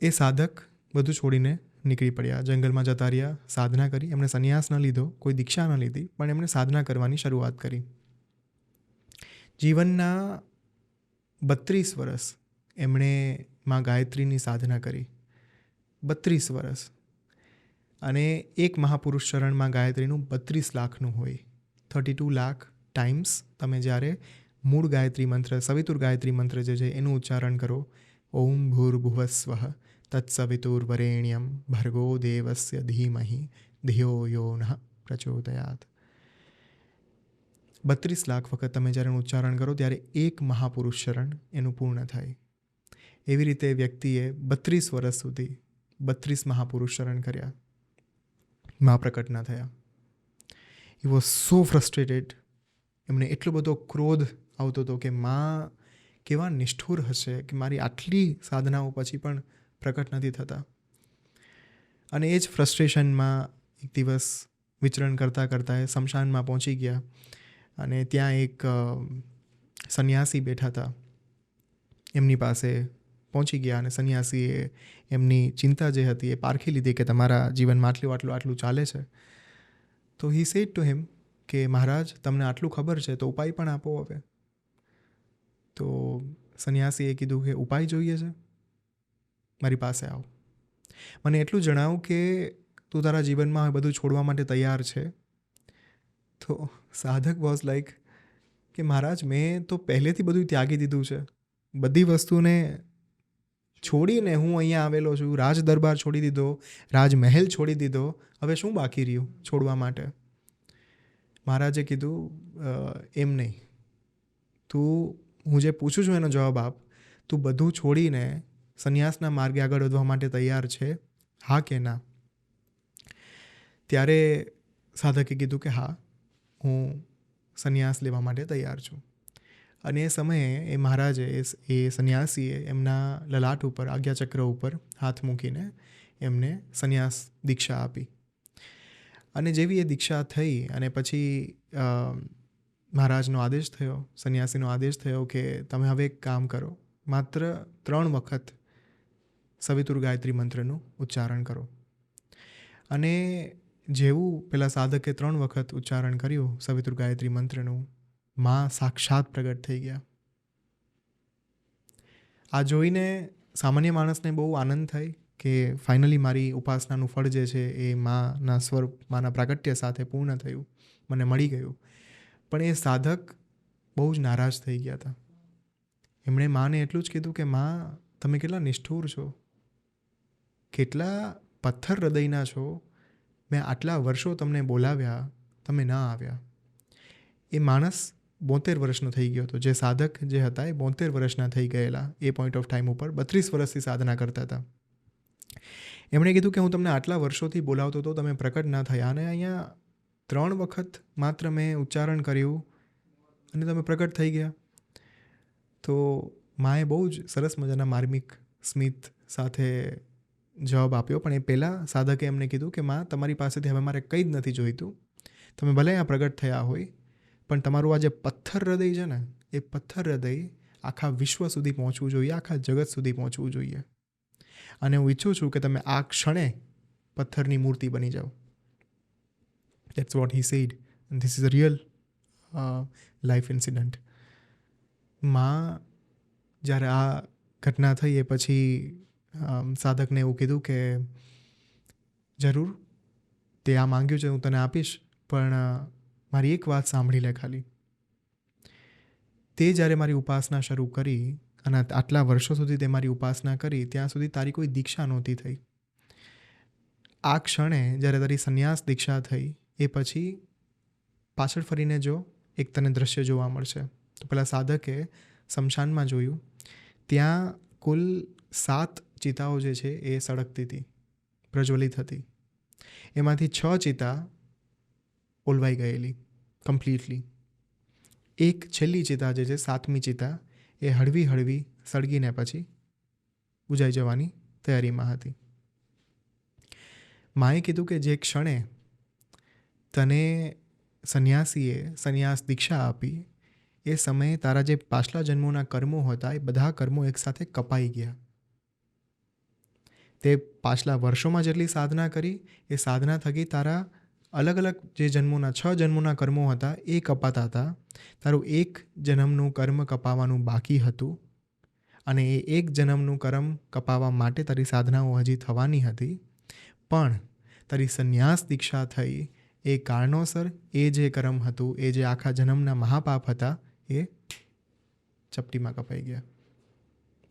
એ સાધક બધું છોડીને નીકળી પડ્યા, જંગલમાં જતા રહ્યા, સાધના કરી. એમણે સંન્યાસ ન લીધો, કોઈ દીક્ષા ન લીધી, પણ એમણે સાધના કરવાની શરૂઆત કરી. જીવનના 32 વર્ષ એમણે માં ગાયત્રીની સાધના કરી. 32 વર્ષ. અને એક મહાપુરુષ ચરણમાં ગાયત્રીનું 32 લાખનું હોય. 32 લાખ ટાઈમ્સ તમે જ્યારે મૂળ ગાયત્રી મંત્ર, સવિતુર ગાયત્રી મંત્ર જે છે એનું ઉચ્ચારણ કરો, ઓમ ભૂર્ભુવસ્વઃ તત્સવિતુર્વરેણ્યમ ભર્ગો દેવસ્ય ધીમહિ ધિયો યો નઃ પ્રચોદયાત. 32 લાખ વખત તમે જ્યારે એનું ઉચ્ચારણ કરો ત્યારે એક મહાપુરુષ શરણ એનું પૂર્ણ થાય. એવી રીતે વ્યક્તિએ 32 વર્ષ સુધી 32 મહાપુરુષ શરણ કર્યા. મા પ્રકટ ના થયા. He was so frustrated. એમને એટલો બધો ક્રોધ આવતો હતો કે મા કેવા નિષ્ઠુર હશે કે મારી આટલી સાધનાઓ પછી પણ પ્રકટ નથી થતા. અને એ જ ફ્રસ્ટ્રેશનમાં એક દિવસ વિચરણ કરતાં કરતાં એ શમશાનમાં પહોંચી ગયા, અને ત્યાં એક સંન્યાસી બેઠા હતા. એમની પાસે પહોંચી ગયા, અને સંન્યાસીએ એમની ચિંતા જે હતી એ પારખી લીધી કે તમારા જીવનમાં આટલું ચાલે છે. તો હી સેડ ટુ હિમ કે મહારાજ, તમને આટલું ખબર છે તો ઉપાય પણ આપો હવે. તો સંન્યાસીએ કીધું કે ઉપાય જોઈએ છે, મારી પાસે આવો, મને એટલું જણાવ કે તું તારા જીવનમાં હવે બધું છોડવા માટે તૈયાર છે. તો સાધક વોઝ લાઈક કે મહારાજ, મેં તો પહેલેથી બધું ત્યાગી દીધું છે, બધી વસ્તુને છોડીને હું અહીંયા આવેલો છું. રાજ દરબાર છોડી દીધો, રાજમહેલ છોડી દીધો, હવે શું બાકી રહ્યું છોડવા માટે? મહારાજે કીધું એમ નહીં, હું જે પૂછું છું એનો જવાબ આપ. તું બધું છોડીને સંન્યાસના માર્ગે આગળ વધવા માટે તૈયાર છે, હા કે ના? ત્યારે સાધકે કીધું કે હા, હું સંન્યાસ લેવા માટે તૈયાર છું. અને એ સમયે એ મહારાજે એ સંન્યાસીએ એમના લલાટ ઉપર, આજ્ઞાચક્ર ઉપર હાથ મૂકીને એમને સંન્યાસ દીક્ષા આપી. અને જેવી એ દીક્ષા થઈ અને પછી મહારાજનો આદેશ થયો, સંન્યાસીનો આદેશ થયો કે તમે હવે એક કામ કરો, માત્ર 3 વખત સવિતુર ગાયત્રી મંત્રનું ઉચ્ચારણ કરો. અને જેવું પેલા સાધકે 3 વખત ઉચ્ચારણ કર્યું સવિતુર ગાયત્રી મંત્રનું, માં સાક્ષાત પ્રગટ થઈ ગયા. આ જોઈને સામાન્ય માણસને બહુ આનંદ થાય કે ફાઇનલી મારી ઉપાસનાનું ફળ જે છે એ માના સ્વરૂપ, માના પ્રાગટ્ય સાથે પૂર્ણ થયું, મને મળી ગયું. પણ એ સાધક બહુ જ નારાજ થઈ ગયા હતા. એમણે માને એટલું જ કીધું કે માં, તમે કેટલા નિષ્ઠુર છો, કેટલા પથ્થર હૃદયના છો, મેં આટલા વર્ષો તમને બોલાવ્યા, તમે ના આવ્યા. એ માણસ 72 વર્ષનો થઈ ગયો હતો. જે સાધક જે હતા એ 72 વર્ષના થઈ ગયેલા એ પોઈન્ટ ઓફ ટાઈમ ઉપર. 32 વર્ષથી સાધના કરતા હતા. એમણે કીધું કે હું તમને આટલા વર્ષોથી બોલાવતો હતો, તમે પ્રકટ ના થયા, અને અહીંયા 3 વખત માત્ર મેં ઉચ્ચારણ કર્યું અને તમે પ્રકટ થઈ ગયા. તો માએ બહુ જ સરસ મજાના માર્મિક સ્મિત સાથે જવાબ આપ્યો, પણ એ પહેલાં સાધકે એમને કીધું કે માં, તમારી પાસેથી હવે મારે કંઈ જ નથી જોઈતું. તમે ભલે આ પ્રગટ થયા હોય, પણ તમારું આ જે પથ્થર હૃદય છે ને, એ પથ્થર હૃદય આખા વિશ્વ સુધી પહોંચવું જોઈએ, આખા જગત સુધી પહોંચવું જોઈએ. અને હું ઈચ્છું છું કે તમે આ ક્ષણે પથ્થરની મૂર્તિ બની જાઓ. That's what he sad, and this is a real life incident. માં જ્યારે આ ઘટના થઈ એ પછી સાધકને એવું કીધું કે જરૂર તે આ માંગ્યું છે હું તને આપીશ, પણ મારી એક વાત સાંભળી લે ખાલી. તે જ્યારે મારી ઉપાસના શરૂ કરી અને આટલા વર્ષો સુધી તે મારી ઉપાસના કરી, ત્યાં સુધી તારી કોઈ દીક્ષા નહોતી થઈ. આ ક્ષણે જ્યારે તારી સંન્યાસ દીક્ષા થઈ એ પછી પાછળ ફરીને જો, એક તને દ્રશ્ય જોવા મળશે. તો પેલા સાધકે શમશાનમાં જોયું, ત્યાં કુલ 7 ચિતાઓ જે છે એ સળગતી હતી, પ્રજ્વલિત હતી. એમાંથી 6 ચિતા ઓલવાઈ ગયેલી કમ્પ્લીટલી. એક છેલ્લી ચિતા જે છે, 7મી ચિતા, એ હળવી હળવી સળગીને પછી બુજાઈ જવાની તૈયારીમાં હતી. માએ કીધું કે જે ક્ષણે તને સંન્યાસીએ સંન્યાસ દીક્ષા આપી, એ સમયે તારા જે પાછલા જન્મોના કર્મો હતા એ બધા કર્મો એકસાથે કપાઈ ગયા. તે પાછલા વર્ષોમાં જેટલી સાધના કરી એ સાધના થકી તારા અલગ અલગ જે જન્મોના 6 જન્મોના કર્મો હતા એ કપાતા હતા. તારું એક જન્મનું કર્મ કપાવાનું બાકી હતું, અને એ એક જન્મનું કર્મ કપાવવા માટે તારી સાધનાઓ હજી થવાની હતી. પણ તારી સંન્યાસ દીક્ષા થઈ એ કારણોસર એ જે કર્મ હતું, એ જે આખા જન્મના મહાપાપ હતા, એ ચપટીમાં કપાઈ ગયા,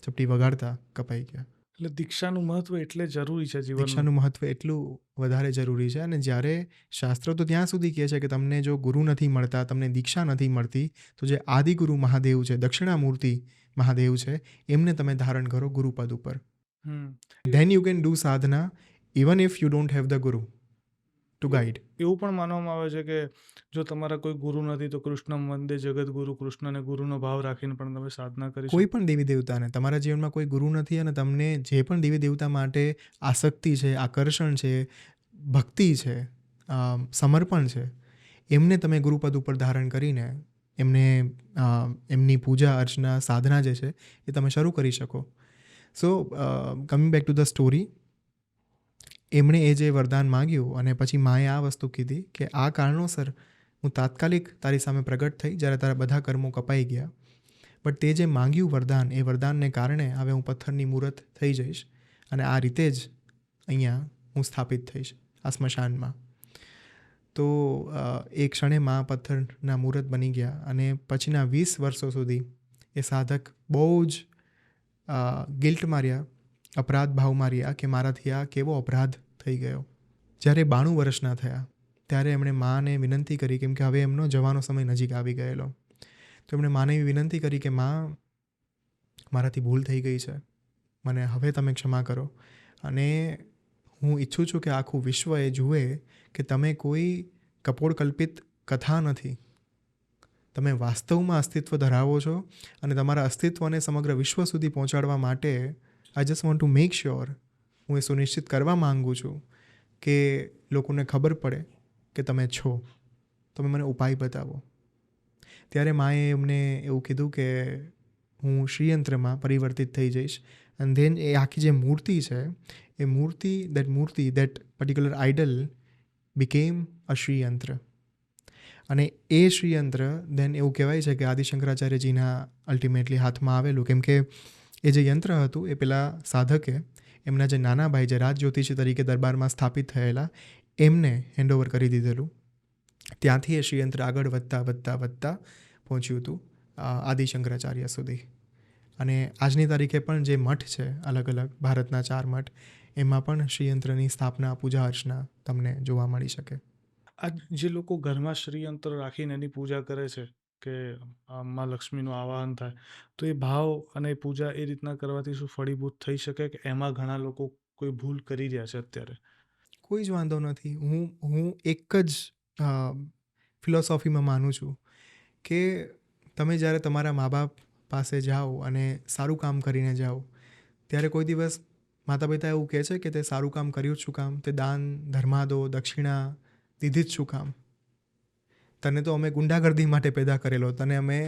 ચપટી વગાડતા કપાઈ ગયા. એટલે દીક્ષાનું મહત્વ એટલે જરૂરી છે જીવનમાં. દીક્ષાનું મહત્વ એટલું વધારે જરૂરી છે. અને જ્યારે શાસ્ત્રો તો ત્યાં સુધી કહે છે કે તમને જો ગુરુ નથી મળતા, તમને દીક્ષા નથી મળતી, તો જે આદિગુરુ મહાદેવ છે, દક્ષિણામૂર્તિ મહાદેવ છે, એમને તમે ધારણ કરો ગુરુપદ ઉપર. Then you can do Sadhana even if you don't have the ગુરુ ટુ ગાઈડ. એવું પણ માનવામાં આવે છે કે જો તમારા કોઈ ગુરુ નથી તો કૃષ્ણ વંદે જગત ગુરુ, કૃષ્ણને ગુરુનો ભાવ રાખીને પણ તમે સાધના કરી શકો. કોઈ પણ દેવી દેવતાને, તમારા જીવનમાં કોઈ ગુરુ નથી અને તમને જે પણ દેવી દેવતા માટે આસક્તિ છે, આકર્ષણ છે, ભક્તિ છે, સમર્પણ છે, એમને તમે ગુરુપદ ઉપર ધારણ કરીને એમને એમની પૂજા અર્ચના સાધના જે છે એ તમે શરૂ કરી શકો. So coming back to the story, એમણે એ જે વરદાન માગ્યું અને પછી માએ આ વસ્તુ કીધી કે આ કારણોસર હું તાત્કાલિક તારી સામે પ્રગટ થઈ જ્યારે તારા બધા કર્મો કપાઈ ગયા, બટ તે જે માંગ્યું વરદાન, એ વરદાનને કારણે હવે હું પથ્થરની મૂરત થઈ જઈશ અને આ રીતે જ અહીંયા હું સ્થાપિત થઈશ આ સ્મશાનમાં. તો એ ક્ષણે માં પથ્થરના મૂરત બની ગયા અને પછીના 20 વર્ષો સુધી એ સાધક બહુ જ ગિલ્ટ માર્યા, અપરાધ ભાવ માર્યા કે મારાથી આ કેવો અપરાધ થઈ ગયો. જ્યારે 92 વર્ષના થયા ત્યારે એમણે માને વિનંતી કરી, કેમ કે હવે એમનો જવાનો સમય નજીક આવી ગયેલો. તો એમણે માને એવી વિનંતી કરી કે માં, મારાથી ભૂલ થઈ ગઈ છે, મને હવે તમે ક્ષમા કરો, અને હું ઈચ્છું છું કે આખું વિશ્વ એ જુએ કે તમે કોઈ કપોળકલ્પિત કથા નથી, તમે વાસ્તવમાં અસ્તિત્વ ધરાવો છો, અને તમારા અસ્તિત્વને સમગ્ર વિશ્વ સુધી પહોંચાડવા માટે I just want to make sure, હું એ સુનિશ્ચિત કરવા માગું છું કે લોકોને ખબર પડે કે તમે છો, તમે મને ઉપાય બતાવો. ત્યારે માએ એમને એવું કીધું કે હું શ્રીયંત્રમાં પરિવર્તિત થઈ જઈશ, એન્ડ ધેન એ આખી જે મૂર્તિ છે એ મૂર્તિ દેટ પર્ટિક્યુલર આઇડલ બિકેમ અ શ્રીયંત્ર. અને એ શ્રીયંત્ર ધેન એવું કહેવાય છે કે આદિશંકરાચાર્યજીના અલ્ટિમેટલી હાથમાં આવેલું, કેમ કે એ જે યંત્ર હતું એ પેલા સાધકે એમના જે નાના ભાઈ જે રાજ જ્યોતિષી તરીકે દરબારમાં સ્થાપિત થયેલા એમને હેન્ડઓવર કરી દીધેલું. ત્યાંથી એ શ્રીયંત્ર આગળ વધતા વધતા વધતા પહોંચ્યું હતું આદિશંકરાચાર્ય સુધી. અને આજની તારીખે પણ જે મઠ છે, અલગ અલગ ભારતના 4 મઠ, એમાં પણ શ્રીયંત્રની સ્થાપના, પૂજા અર્ચના તમને જોવા મળી શકે. આ જે લોકો ઘરમાં શ્રીયંત્ર રાખીને એની પૂજા કરે છે કે માં લક્ષ્મીનું આવાહન થાય, તો એ ભાવ અને પૂજા એ રીતના કરવાથી શું ફળીભૂત થઈ શકે કે એમાં ઘણા લોકો કોઈ ભૂલ કરી રહ્યા છે અત્યારે? કોઈ જ વાંધો નથી. હું એક જ ફિલોસોફીમાં માનું છું કે તમે જ્યારે તમારા મા બાપ પાસે જાઓ અને સારું કામ કરીને જાઓ, ત્યારે કોઈ દિવસ માતા પિતા એવું કહે છે કે તે સારું કામ કર્યું જ શું કામ, તે દાન ધર્માદો દક્ષિણા દીધી જ શું કામ. તને તો અમે ગુંડાગર્દી માટે પેદા કરેલો, તને અમે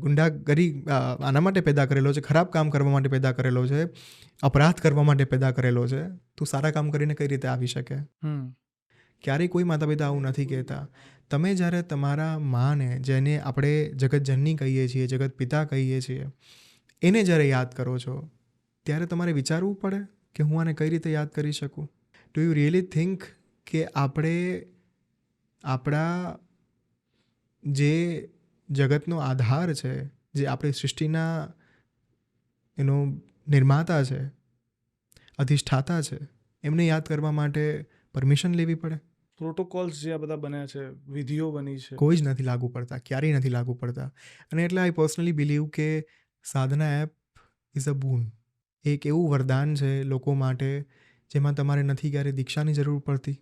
ગુંડાગરી આના માટે પેદા કરેલો છે, ખરાબ કામ કરવા માટે પેદા કરેલો છે, અપરાધ કરવા માટે પેદા કરેલો છે. તું સારા કામ કરીને કઈ રીતે આવી શકે? ક્યારેય કોઈ માતા પિતા આવું નથી કહેતા. તમે જ્યારે તમારા માને, જેને આપણે જગતજનની કહીએ છીએ, જગત પિતા કહીએ છીએ, એને જ્યારે યાદ કરો છો ત્યારે તમારે વિચારવું પડે કે હું આને કઈ રીતે યાદ કરી શકું. ડુ યુ રિયલી થિંક કે આપણે આપણા જે જગતનો આધાર છે, જે આપણી સૃષ્ટિના એનો નિર્માતા છે, અધિષ્ઠાતા છે, એમને યાદ કરવા માટે પરમિશન લેવી પડે? પ્રોટોકોલ્સ જે આ બધા બન્યા છે, વિધિઓ બની છે, કોઈ જ નથી લાગુ પડતા, ક્યારેય નથી લાગુ પડતા. અને એટલે આઈ પર્સનલી બિલીવ કે સાધના એપ ઇઝ અ બૂન. એક એવું વરદાન છે લોકો માટે જેમાં તમારે નથી ક્યારે દીક્ષાની જરૂર પડતી,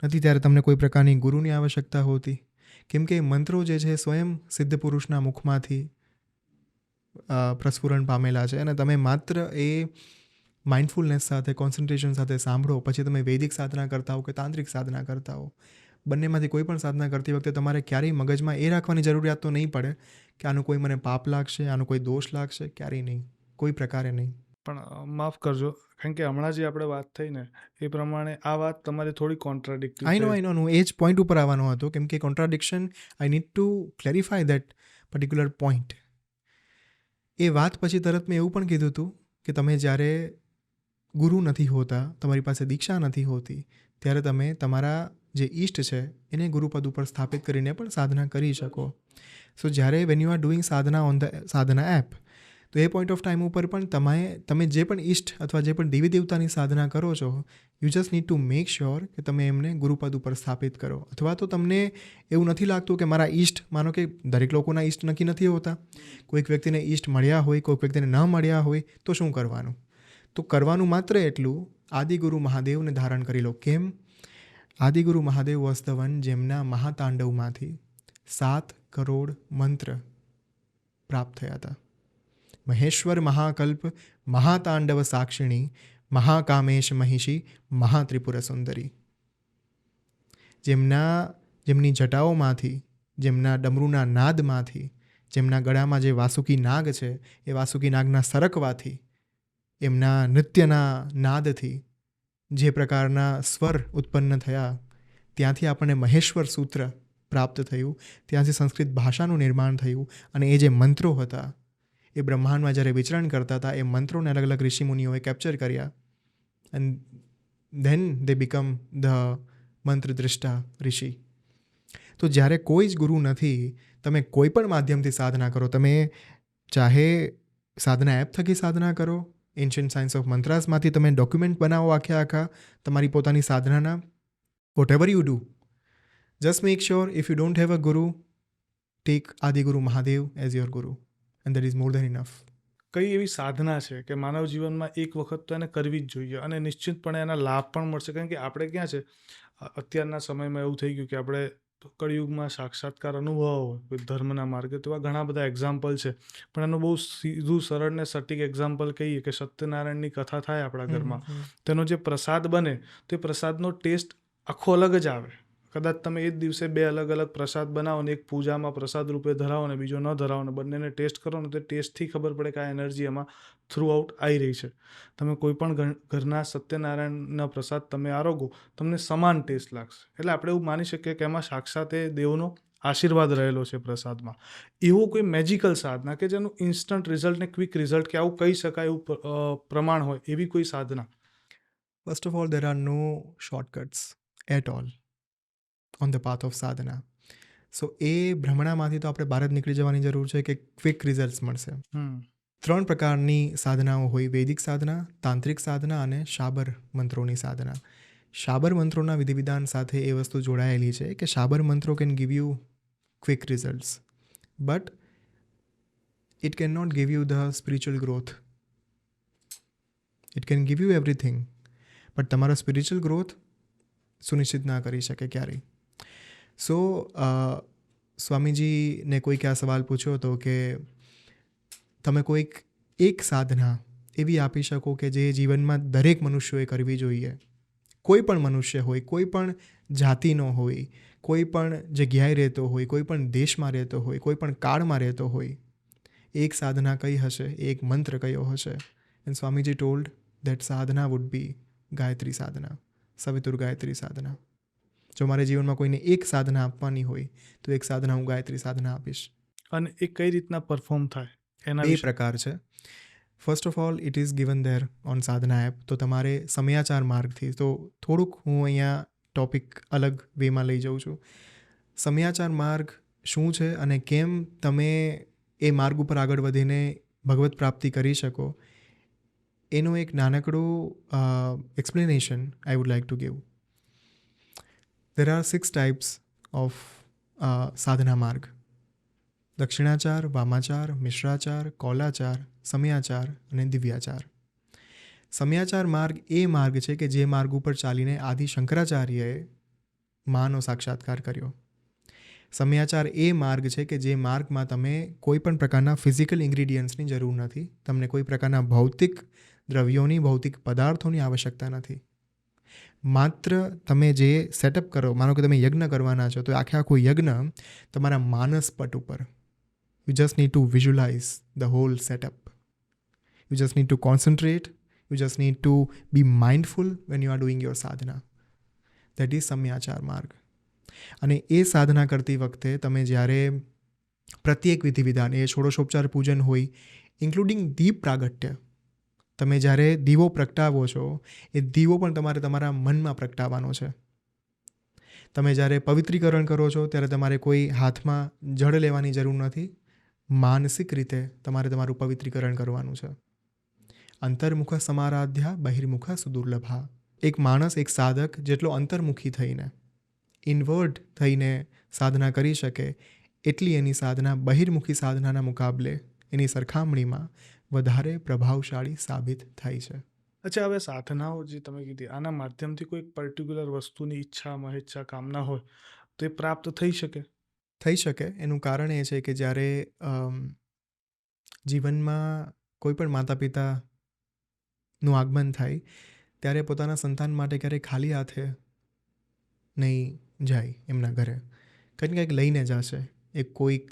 નથી ત્યારે તમને કોઈ પ્રકારની ગુરુની આવશ્યકતા હોતી. કેમ કે મંત્રો જે છે સ્વયં સિદ્ધ પુરુષના મુખમાંથી પ્રસ્ફુરણ પામેલા છે, અને તમે માત્ર એ માઇન્ડફુલનેસ સાથે, કોન્સન્ટ્રેશન સાથે સાંભળો. પછી તમે વૈદિક સાધના કરતા હો કે તાંત્રિક સાધના કરતા હો, બંનેમાંથી કોઈ પણ સાધના કરતી વખતે તમારે ક્યારેય મગજમાં એ રાખવાની જરૂરિયાત તો નહીં પડે કે આનું કોઈ મને પાપ લાગશે, આનું કોઈ દોષ લાગશે. ક્યારેય નહીં, કોઈ પ્રકારે નહીં. પણ માફ કરજો, કારણ કે હમણાં જે આપણે વાત થઈ ને એ પ્રમાણે આ વાત તમારી થોડી કોન્ટ્રાડિક્ટિવ આઈ નો હું એ જ પોઈન્ટ ઉપર આવવાનો હતો. કેમ કે contradiction, I need to clarify that particular point. એ વાત પછી તરત મેં એવું પણ કીધું હતું કે તમે જ્યારે ગુરુ નથી હોતા, તમારી પાસે દીક્ષા નથી હોતી, ત્યારે તમે તમારા જે ઈષ્ટ છે એને ગુરુપદ ઉપર સ્થાપિત કરીને પણ સાધના કરી શકો. સો જ્યારે when you are doing Sadhana on the Sadhana app, તો એ પોઈન્ટ ઓફ ટાઈમ ઉપર પણ તમે જે પણ ઈષ્ટ અથવા જે પણ દેવી દેવતાની સાધના કરો છો, you just need to make sure કે તમે એમને ગુરુપદ ઉપર સ્થાપિત કરો. અથવા તો તમને એવું નથી લાગતું કે મારા ઈષ્ટ, માનો કે દરેક લોકોના ઈષ્ટ નક્કી નથી હોતા, કોઈક વ્યક્તિને ઈષ્ટ મળ્યા હોય, કોઈક વ્યક્તિને ન મળ્યા હોય, તો શું કરવાનું? તો કરવાનું માત્ર એટલું, આદિગુરુ મહાદેવને ધારણ કરી લો. કેમ? આદિગુરુ મહાદેવ વોઝ ધ વન જેમના મહાતાંડવમાંથી 7 કરોડ મંત્ર પ્રાપ્ત થયા હતા. મહેશ્વર મહાકલ્પ મહાતાંડવ સાક્ષિણી મહાકામેશ મહિષી મહાત્રિપુર સુંદરી. જેમની જટાઓમાંથી, જેમના ડમરૂના નાદમાંથી, જેમના ગળામાં જે વાસુકી નાગ છે એ વાસુકી નાગના સરકવાથી, એમના નૃત્યના નાદથી જે પ્રકારના સ્વર ઉત્પન્ન થયા, ત્યાંથી આપણને મહેશ્વર સૂત્ર પ્રાપ્ત થયું, ત્યાંથી સંસ્કૃત ભાષાનું નિર્માણ થયું. અને એ જે મંત્રો હતા એ બ્રહ્માંડમાં જ્યારે વિચરણ કરતા હતા, એ મંત્રોને અલગ અલગ ઋષિમુનિઓએ કેપ્ચર કર્યા, and then they become the મંત્ર દ્રષ્ટા ઋષિ. તો જ્યારે કોઈ જ ગુરુ નથી, તમે કોઈ પણ માધ્યમથી સાધના કરો, તમે ચાહે સાધના એપ થકી સાધના કરો, એન્શિયન્ટ સાયન્સ ઓફ મંત્રાસમાંથી તમે ડોક્યુમેન્ટ બનાવો આખા તમારી પોતાની સાધનાના, whatever you do, just make sure if you don't have a guru, take Adiguru Mahadev as your guru, and that is more than enough. કઈ એવી સાધના છે કે માનવ જીવનમાં એક વખત તો એને કરવી જ જોઈએ અને નિશ્ચિતપણે એના લાભ પણ મળશે? કારણ કે આપણે ક્યાં છે અત્યારના સમયમાં એવું થઈ ગયું કે આપણે કળિયુગમાં સાક્ષાત્કાર અનુભવ હોય કોઈ ધર્મના માર્ગે, તો એવા ઘણા બધા એક્ઝામ્પલ છે. પણ એનું બહુ સીધું સરળ ને સટીક એક્ઝામ્પલ કહીએ કે સત્યનારાયણની કથા થાય આપણા ઘરમાં, તેનો જે પ્રસાદ બને તે પ્રસાદનો ટેસ્ટ આખો અલગ જ આવે. કદાચ તમે એ જ દિવસે 2 અલગ અલગ પ્રસાદ બનાવો ને એક પૂજામાં પ્રસાદ રૂપે ધરાવો ને બીજો ન ધરાવો ને બંનેને ટેસ્ટ કરો ને, તો ટેસ્ટથી ખબર પડે કે આ એનર્જી એમાં થ્રુ આઉટ આવી રહી છે. તમે કોઈ પણ ઘરના સત્યનારાયણના પ્રસાદ તમે આરોગો, તમને સમાન ટેસ્ટ લાગશે. એટલે આપણે એવું માની શકીએ કે એમાં સાક્ષાત એ દેવનો આશીર્વાદ રહેલો છે પ્રસાદમાં. એવો કોઈ મેજિકલ સાધના કે જેનું ઇન્સ્ટન્ટ રિઝલ્ટ ને ક્વિક રિઝલ્ટ કે આવું કહી શકાય એવું પ્રમાણ હોય, એવી કોઈ સાધના? First of all, there are no shortcuts at all on the path of sadhana. So એ ભ્રમણામાંથી તો આપણે બહાર જ નીકળી જવાની જરૂર છે કે ક્વિક રિઝલ્ટ્સ મળશે. 3 પ્રકારની સાધનાઓ હોય: વૈદિક સાધના, તાંત્રિક સાધના અને શાબર મંત્રોની સાધના. શાબર મંત્રોના વિધિ વિધાન સાથે એ વસ્તુ જોડાયેલી છે કે શાબર મંત્રો can give you quick results, but it can not give you the spiritual growth. It can give you everything, but તમારો સ્પિરિચ્યુઅલ ગ્રોથ સુનિશ્ચિત ના કરી શકે ક્યારેય. સો સ્વામીજીને કોઈકે આ સવાલ પૂછ્યો હતો કે તમે કોઈક એક સાધના, એવી આપી શકો કે જે જીવનમાં દરેક મનુષ્યોએ કરવી જોઈએ. કોઈ પણ મનુષ્ય હોય, કોઈ પણ જાતિનો હોય, કોઈ પણ જગ્યાએ રહેતો હોય, કોઈ પણ દેશમાં રહેતો હોય, કોઈ પણ કાળમાં રહેતો હોય, એક સાધના કઈ હશે, એક મંત્ર કયો હશે? And Swamiji told that sadhana would be Gayatri sadhana, Savitur Gayatri sadhana. જો મારે જીવનમાં કોઈને એક સાધના આપવાની હોય તો એક સાધના હું ગાયત્રી સાધના આપીશ. અને એ કઈ રીતના પરફોર્મ થાય એના બે વિશે પ્રકાર છે. First of all it is given there on Sadhana app. તો તમારે સમયાચાર માર્ગથી, તો થોડુંક હું અહીંયા ટોપિક અલગ વેમાં લઈ જાઉં છું. સમયાચાર માર્ગ શું છે અને કેમ તમે એ માર્ગ ઉપર આગળ વધીને ભગવત પ્રાપ્તિ કરી શકો, એનું એક નાનકડું explanation I would like to give. There are 6 types of sadhana માર્ગ: દક્ષિણાચાર, વામાચાર, મિશ્રાચાર, કૌલાચાર, સમયાચાર અને દિવ્યાચાર. સમયાચાર માર્ગ એ માર્ગ છે કે જે માર્ગ ઉપર ચાલીને આદિ શંકરાચાર્યએ માનો સાક્ષાત્કાર કર્યો. સમયાચાર એ માર્ગ છે કે જે માર્ગમાં તમે કોઈ પણ પ્રકારના ફિઝિકલ ઇન્ગ્રીડિયન્ટ્સની જરૂર નથી. તમને કોઈ પ્રકારના ભૌતિક દ્રવ્યોની, ભૌતિક પદાર્થોની આવશ્યકતા નથી. માત્ર તમે જે સેટઅપ કરો, માનો કે તમે યજ્ઞ કરવાના છો, તો આખે આખું યજ્ઞ તમારા માનસ પટ ઉપર. You just need to visualize the whole setup. You just need to concentrate. You just need to be mindful when you are doing your sadhana. That is સમયાચાર માર્ગ. અને એ સાધના કરતી વખતે તમે જ્યારે પ્રત્યેક વિધિ વિધાન, એ ષોડશોપચાર પૂજન હોય, ઇન્ક્લુડિંગ દીપ પ્રાગટ્ય, તમે જ્યારે દીવો પ્રગટાવો છો, એ દીવો પણ તમારે તમારા મનમાં પ્રગટાવવાનો છે. તમે જ્યારે પવિત્રીકરણ કરો છો ત્યારે તમારે કોઈ હાથમાં જળ લેવાની જરૂર નથી. માનસિક રીતે તમારે તમારું પવિત્રીકરણ કરવાનું છે. અંતર્મુખ સમારાધ્યા, બહિર્મુખ સુદુર્લભા. એક માણસ, એક સાધક જેટલો અંતર્મુખી થઈને, ઇનવર્ડ થઈને સાધના કરી શકે, એટલી એની સાધના બહિર્મુખી સાધનાના મુકાબલે, એની સરખામણીમાં વધારે પ્રભાવશાળી સાબિત થાય છે. અચ્છા, હવે સાધનાઓ જે તમે કીધી, આના માધ્યમથી કોઈ પર્ટિક્યુલર વસ્તુની ઈચ્છા, મહેચ્છા, કામના હોય તો એ પ્રાપ્ત થઈ શકે? થઈ શકે. એનું કારણ એ છે કે જ્યારે જીવનમાં કોઈ પણ માતા પિતાનું આગમન થાય ત્યારે પોતાના સંતાન માટે ક્યારેય ખાલી હાથે નહીં જાય. એમના ઘરે કંઈક ને કંઈક લઈને જશે. એ કોઈક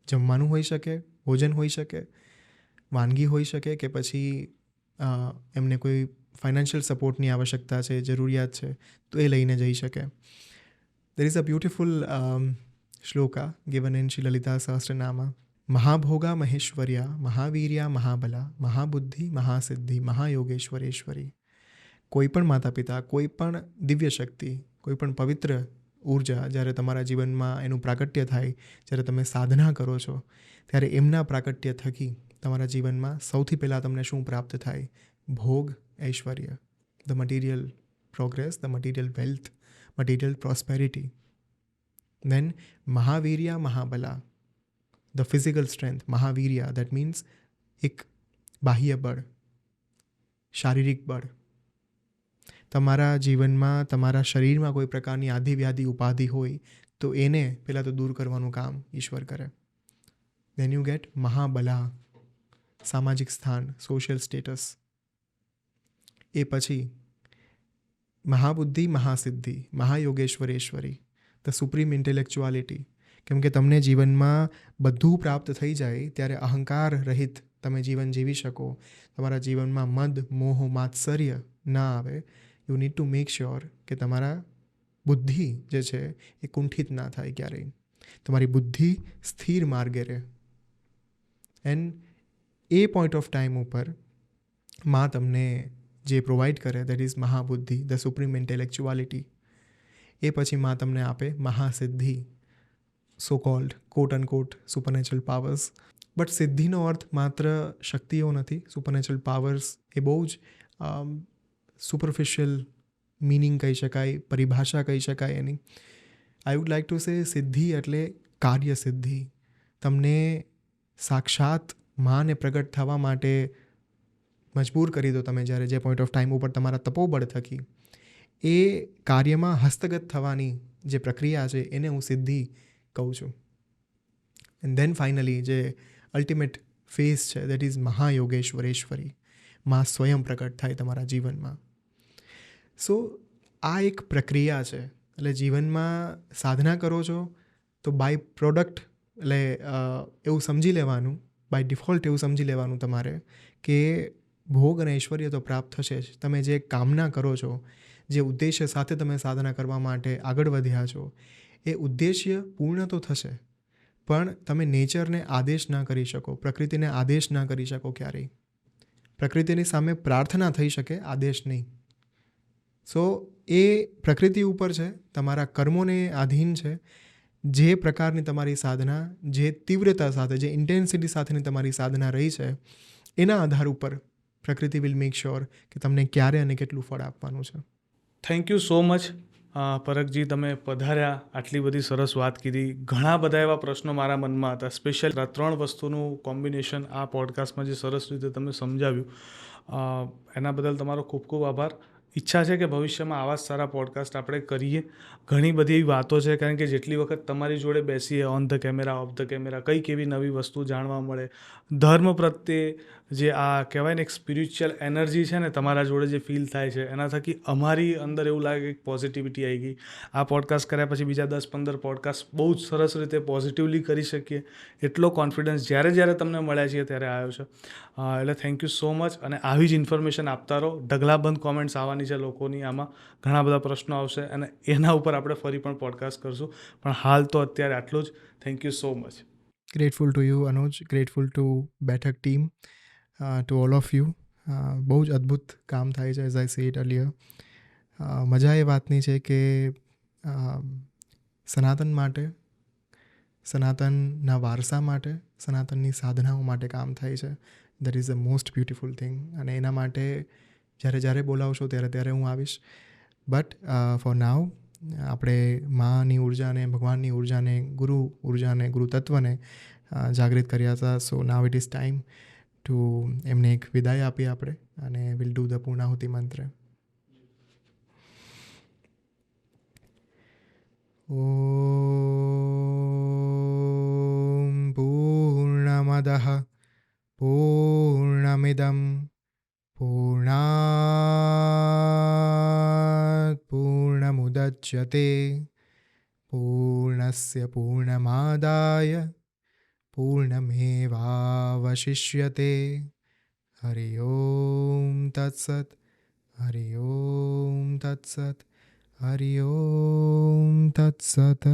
જમવાનું હોઈ શકે, ભોજન હોઈ શકે, વાનગી હોઈ શકે, કે પછી એમને કોઈ ફાઇનાન્શિયલ સપોર્ટની આવશ્યકતા છે, જરૂરિયાત છે, તો એ લઈને જઈ શકે. There is a beautiful shloka given in Shri Lalita Sahasranama. મહાભોગા મહેશ્વર્યા, મહાવીર્યા મહાબલા, મહાબુદ્ધિ મહાસિદ્ધિ, મહાયોગેશ્વરેશ્વરી. કોઈ પણ માતા પિતા, કોઈ પણ દિવ્ય શક્તિ, કોઈ પણ પવિત્ર ઉર્જા જ્યારે તમારા જીવનમાં એનું પ્રાકટ્ય થાય, જ્યારે તમે સાધના કરો છો, ત્યારે એમના પ્રાકટ્ય થકી તમારા જીવનમાં સૌથી પહેલાં તમને શું પ્રાપ્ત થાય? ભોગ, ઐશ્વર્ય, the material progress, the material wealth, material prosperity. Then મહાવીર્યા મહાબલા, ધ ફિઝિકલ સ્ટ્રેન્થ. મહાવીર્યા, દેટ મીન્સ એક બાહ્ય બળ, શારીરિક બળ. તમારા જીવનમાં, તમારા શરીરમાં કોઈ પ્રકારની આધિ વ્યાધિ ઉપાધિ હોય તો એને પહેલાં તો દૂર કરવાનું કામ ઈશ્વર કરે. દેન યુ ગેટ મહાબલા, સામાજિક સ્થાન, સોશિયલ સ્ટેટસ. એ પછી મહાબુદ્ધિ મહાસિદ્ધિ, મહાયોગેશ્વરેશ્વરી, ધ સુપ્રીમ ઇન્ટેલેક્ચ્યુઆલિટી. કેમ કે તમને જીવનમાં બધું પ્રાપ્ત થઈ જાય ત્યારે અહંકાર રહિત તમે જીવન જીવી શકો, તમારા જીવનમાં મદ, મોહ, માત્સર્ય ના આવે. You need to make sure કે તમારા બુદ્ધિ જે છે એ કુંઠિત ના થાય ક્યારેય. તમારી બુદ્ધિ સ્થિર માર્ગે રહે. And a point of time ઉપર માં તમને જે પ્રોવાઈડ કરે, દેટ ઇઝ મહાબુદ્ધિ, ધ સુપ્રીમ ઇન્ટેલેક્ચ્યુઆલિટી. એ પછી માં તમને આપે મહાસિદ્ધિ, so called quote unquote supernatural powers. But સિદ્ધિનો અર્થ માત્ર શક્તિઓ નથી. સુપરનેચરલ પાવર્સ એ બહુ જ સુપરફિશિયલ મિનિંગ કહી શકાય, પરિભાષા કહી શકાય એની. I would like to say સિદ્ધિ એટલે કાર્યસિદ્ધિ. તમને સાક્ષાત માને પ્રગટ થવા માટે મજબૂર કરી દો તમે જ્યારે જે પોઈન્ટ ઓફ ટાઈમ ઉપર તમારા તપોબળ થકી એ કાર્યમાં હસ્તગત થવાની જે પ્રક્રિયા છે એને હું સિદ્ધિ કહું છું. એન્ડ દેન ફાઇનલી જે અલ્ટિમેટ ફેઝ છે, દેટ ઇઝ મહાયોગેશ્વરેશ્વરી. માં સ્વયં પ્રકટ થાય તમારા જીવનમાં. સો આ એક પ્રક્રિયા છે. એટલે જીવનમાં સાધના કરો છો તો બાય પ્રોડક્ટ એટલે એવું સમજી લેવાનું, બાય ડિફોલ્ટ એવું સમજી લેવાનું તમારે કે ભોગ અને ઐશ્વર્ય તો પ્રાપ્ત થશે જ. તમે જે કામના કરો છો, જે ઉદ્દેશ્ય સાથે તમે સાધના કરવા માટે આગળ વધ્યા છો, એ ઉદ્દેશ્ય પૂર્ણ તો થશે, પણ તમે નેચરને આદેશ ના કરી શકો, પ્રકૃતિને આદેશ ના કરી શકો ક્યારેય. પ્રકૃતિની સામે પ્રાર્થના થઈ શકે, આદેશ નહીં. સો એ પ્રકૃતિ ઉપર છે, તમારા કર્મોને આધીન છે. જે પ્રકારની તમારી સાધના, જે તીવ્રતા સાથે, જે ઇન્ટેન્સિટી સાથેની તમારી સાધના રહી છે, એના આધાર ઉપર પ્રકૃતિ વિલ મેક શ્યોર કે તમને ક્યારે અને કેટલું ફળ આપવાનું છે. થેન્ક યુ સો મચ પરગજી, તમે પધાર્યા, આટલી બધી સરસ વાત કીધી. ઘણા બધા એવા પ્રશ્નો મારા મનમાં હતા. સ્પેશિયલ આ 3 વસ્તુનું કોમ્બિનેશન આ પોડકાસ્ટમાં જે સરસ રીતે તમે સમજાવ્યું, એના બદલ તમારો ખૂબ ખૂબ આભાર. ઈચ્છા છે કે ભવિષ્યમાં આવા જ સારા પોડકાસ્ટ આપણે કરીએ. ઘણી બધી એવી વાતો છે, કારણ કે જેટલી વખત તમારી જોડે બેસીએ on the camera, of the camera, કંઈક એવી નવી વસ્તુ જાણવા મળે. ધર્મ પ્રત્યે જે આ કહેવાય ને એક સ્પિરિચ્યુઅલ એનર્જી છે ને તમારા જોડે જે ફીલ થાય છે, એના થકી અમારી અંદર એવું લાગે કે પોઝિટિવિટી આવી ગઈ. આ પોડકાસ્ટ કર્યા પછી બીજા 10-15 પોડકાસ્ટ બહુ જ સરસ રીતે પોઝિટિવલી કરી શકીએ, એટલો કોન્ફિડન્સ જ્યારે તમને મળ્યા છીએ ત્યારે આવ્યો છે. એટલે થેન્ક યુ સો મચ. અને આવી જ ઇન્ફોર્મેશન આપતા રહો. ઢગલાબંધ કોમેન્ટ્સ આવવાની છે લોકોની, આમાં ઘણા બધા પ્રશ્નો આવશે અને એના ઉપર આપણે ફરી પણ પોડકાસ્ટ કરશું. પણ હાલ તો અત્યારે આટલું જ. Thank you so much. Grateful to you Anuj, grateful to Baithak team, to all of you. બહુ જ અદ્ભુત કામ થાય છે, એઝ આઈ સેડ અર્લિયર. મજા એ વાતની છે કે સનાતન માટે, સનાતનના વારસા માટે, સનાતનની સાધનાઓ માટે કામ થાય છે. That is the most beautiful thing. અને એના માટે જ્યારે બોલાવશો ત્યારે હું આવીશ. બટ ફોર નાવ આપણે માની ઉર્જાને, ભગવાનની ઉર્જાને, ગુરુ ઉર્જાને, ગુરુ તત્વને જાગૃત કર્યા હતા. So now it is time to એમને એક વિદાય આપીએ આપણે, અને વિલ ડુ ધ પૂર્ણાહુતિ મંત્ર. ઓમ પૂર્ણમદઃ પૂર્ણમિદં પૂર્ણાત પૂર્ણમુદચ્યતે પૂર્ણસ્ય પૂર્ણમાદાય પૂર્ણમેવાવશિષ્યતે. હરિ ઓમ તત્સત. હરિ ઓમ તત્સત. હરિ ઓમ તત્સત.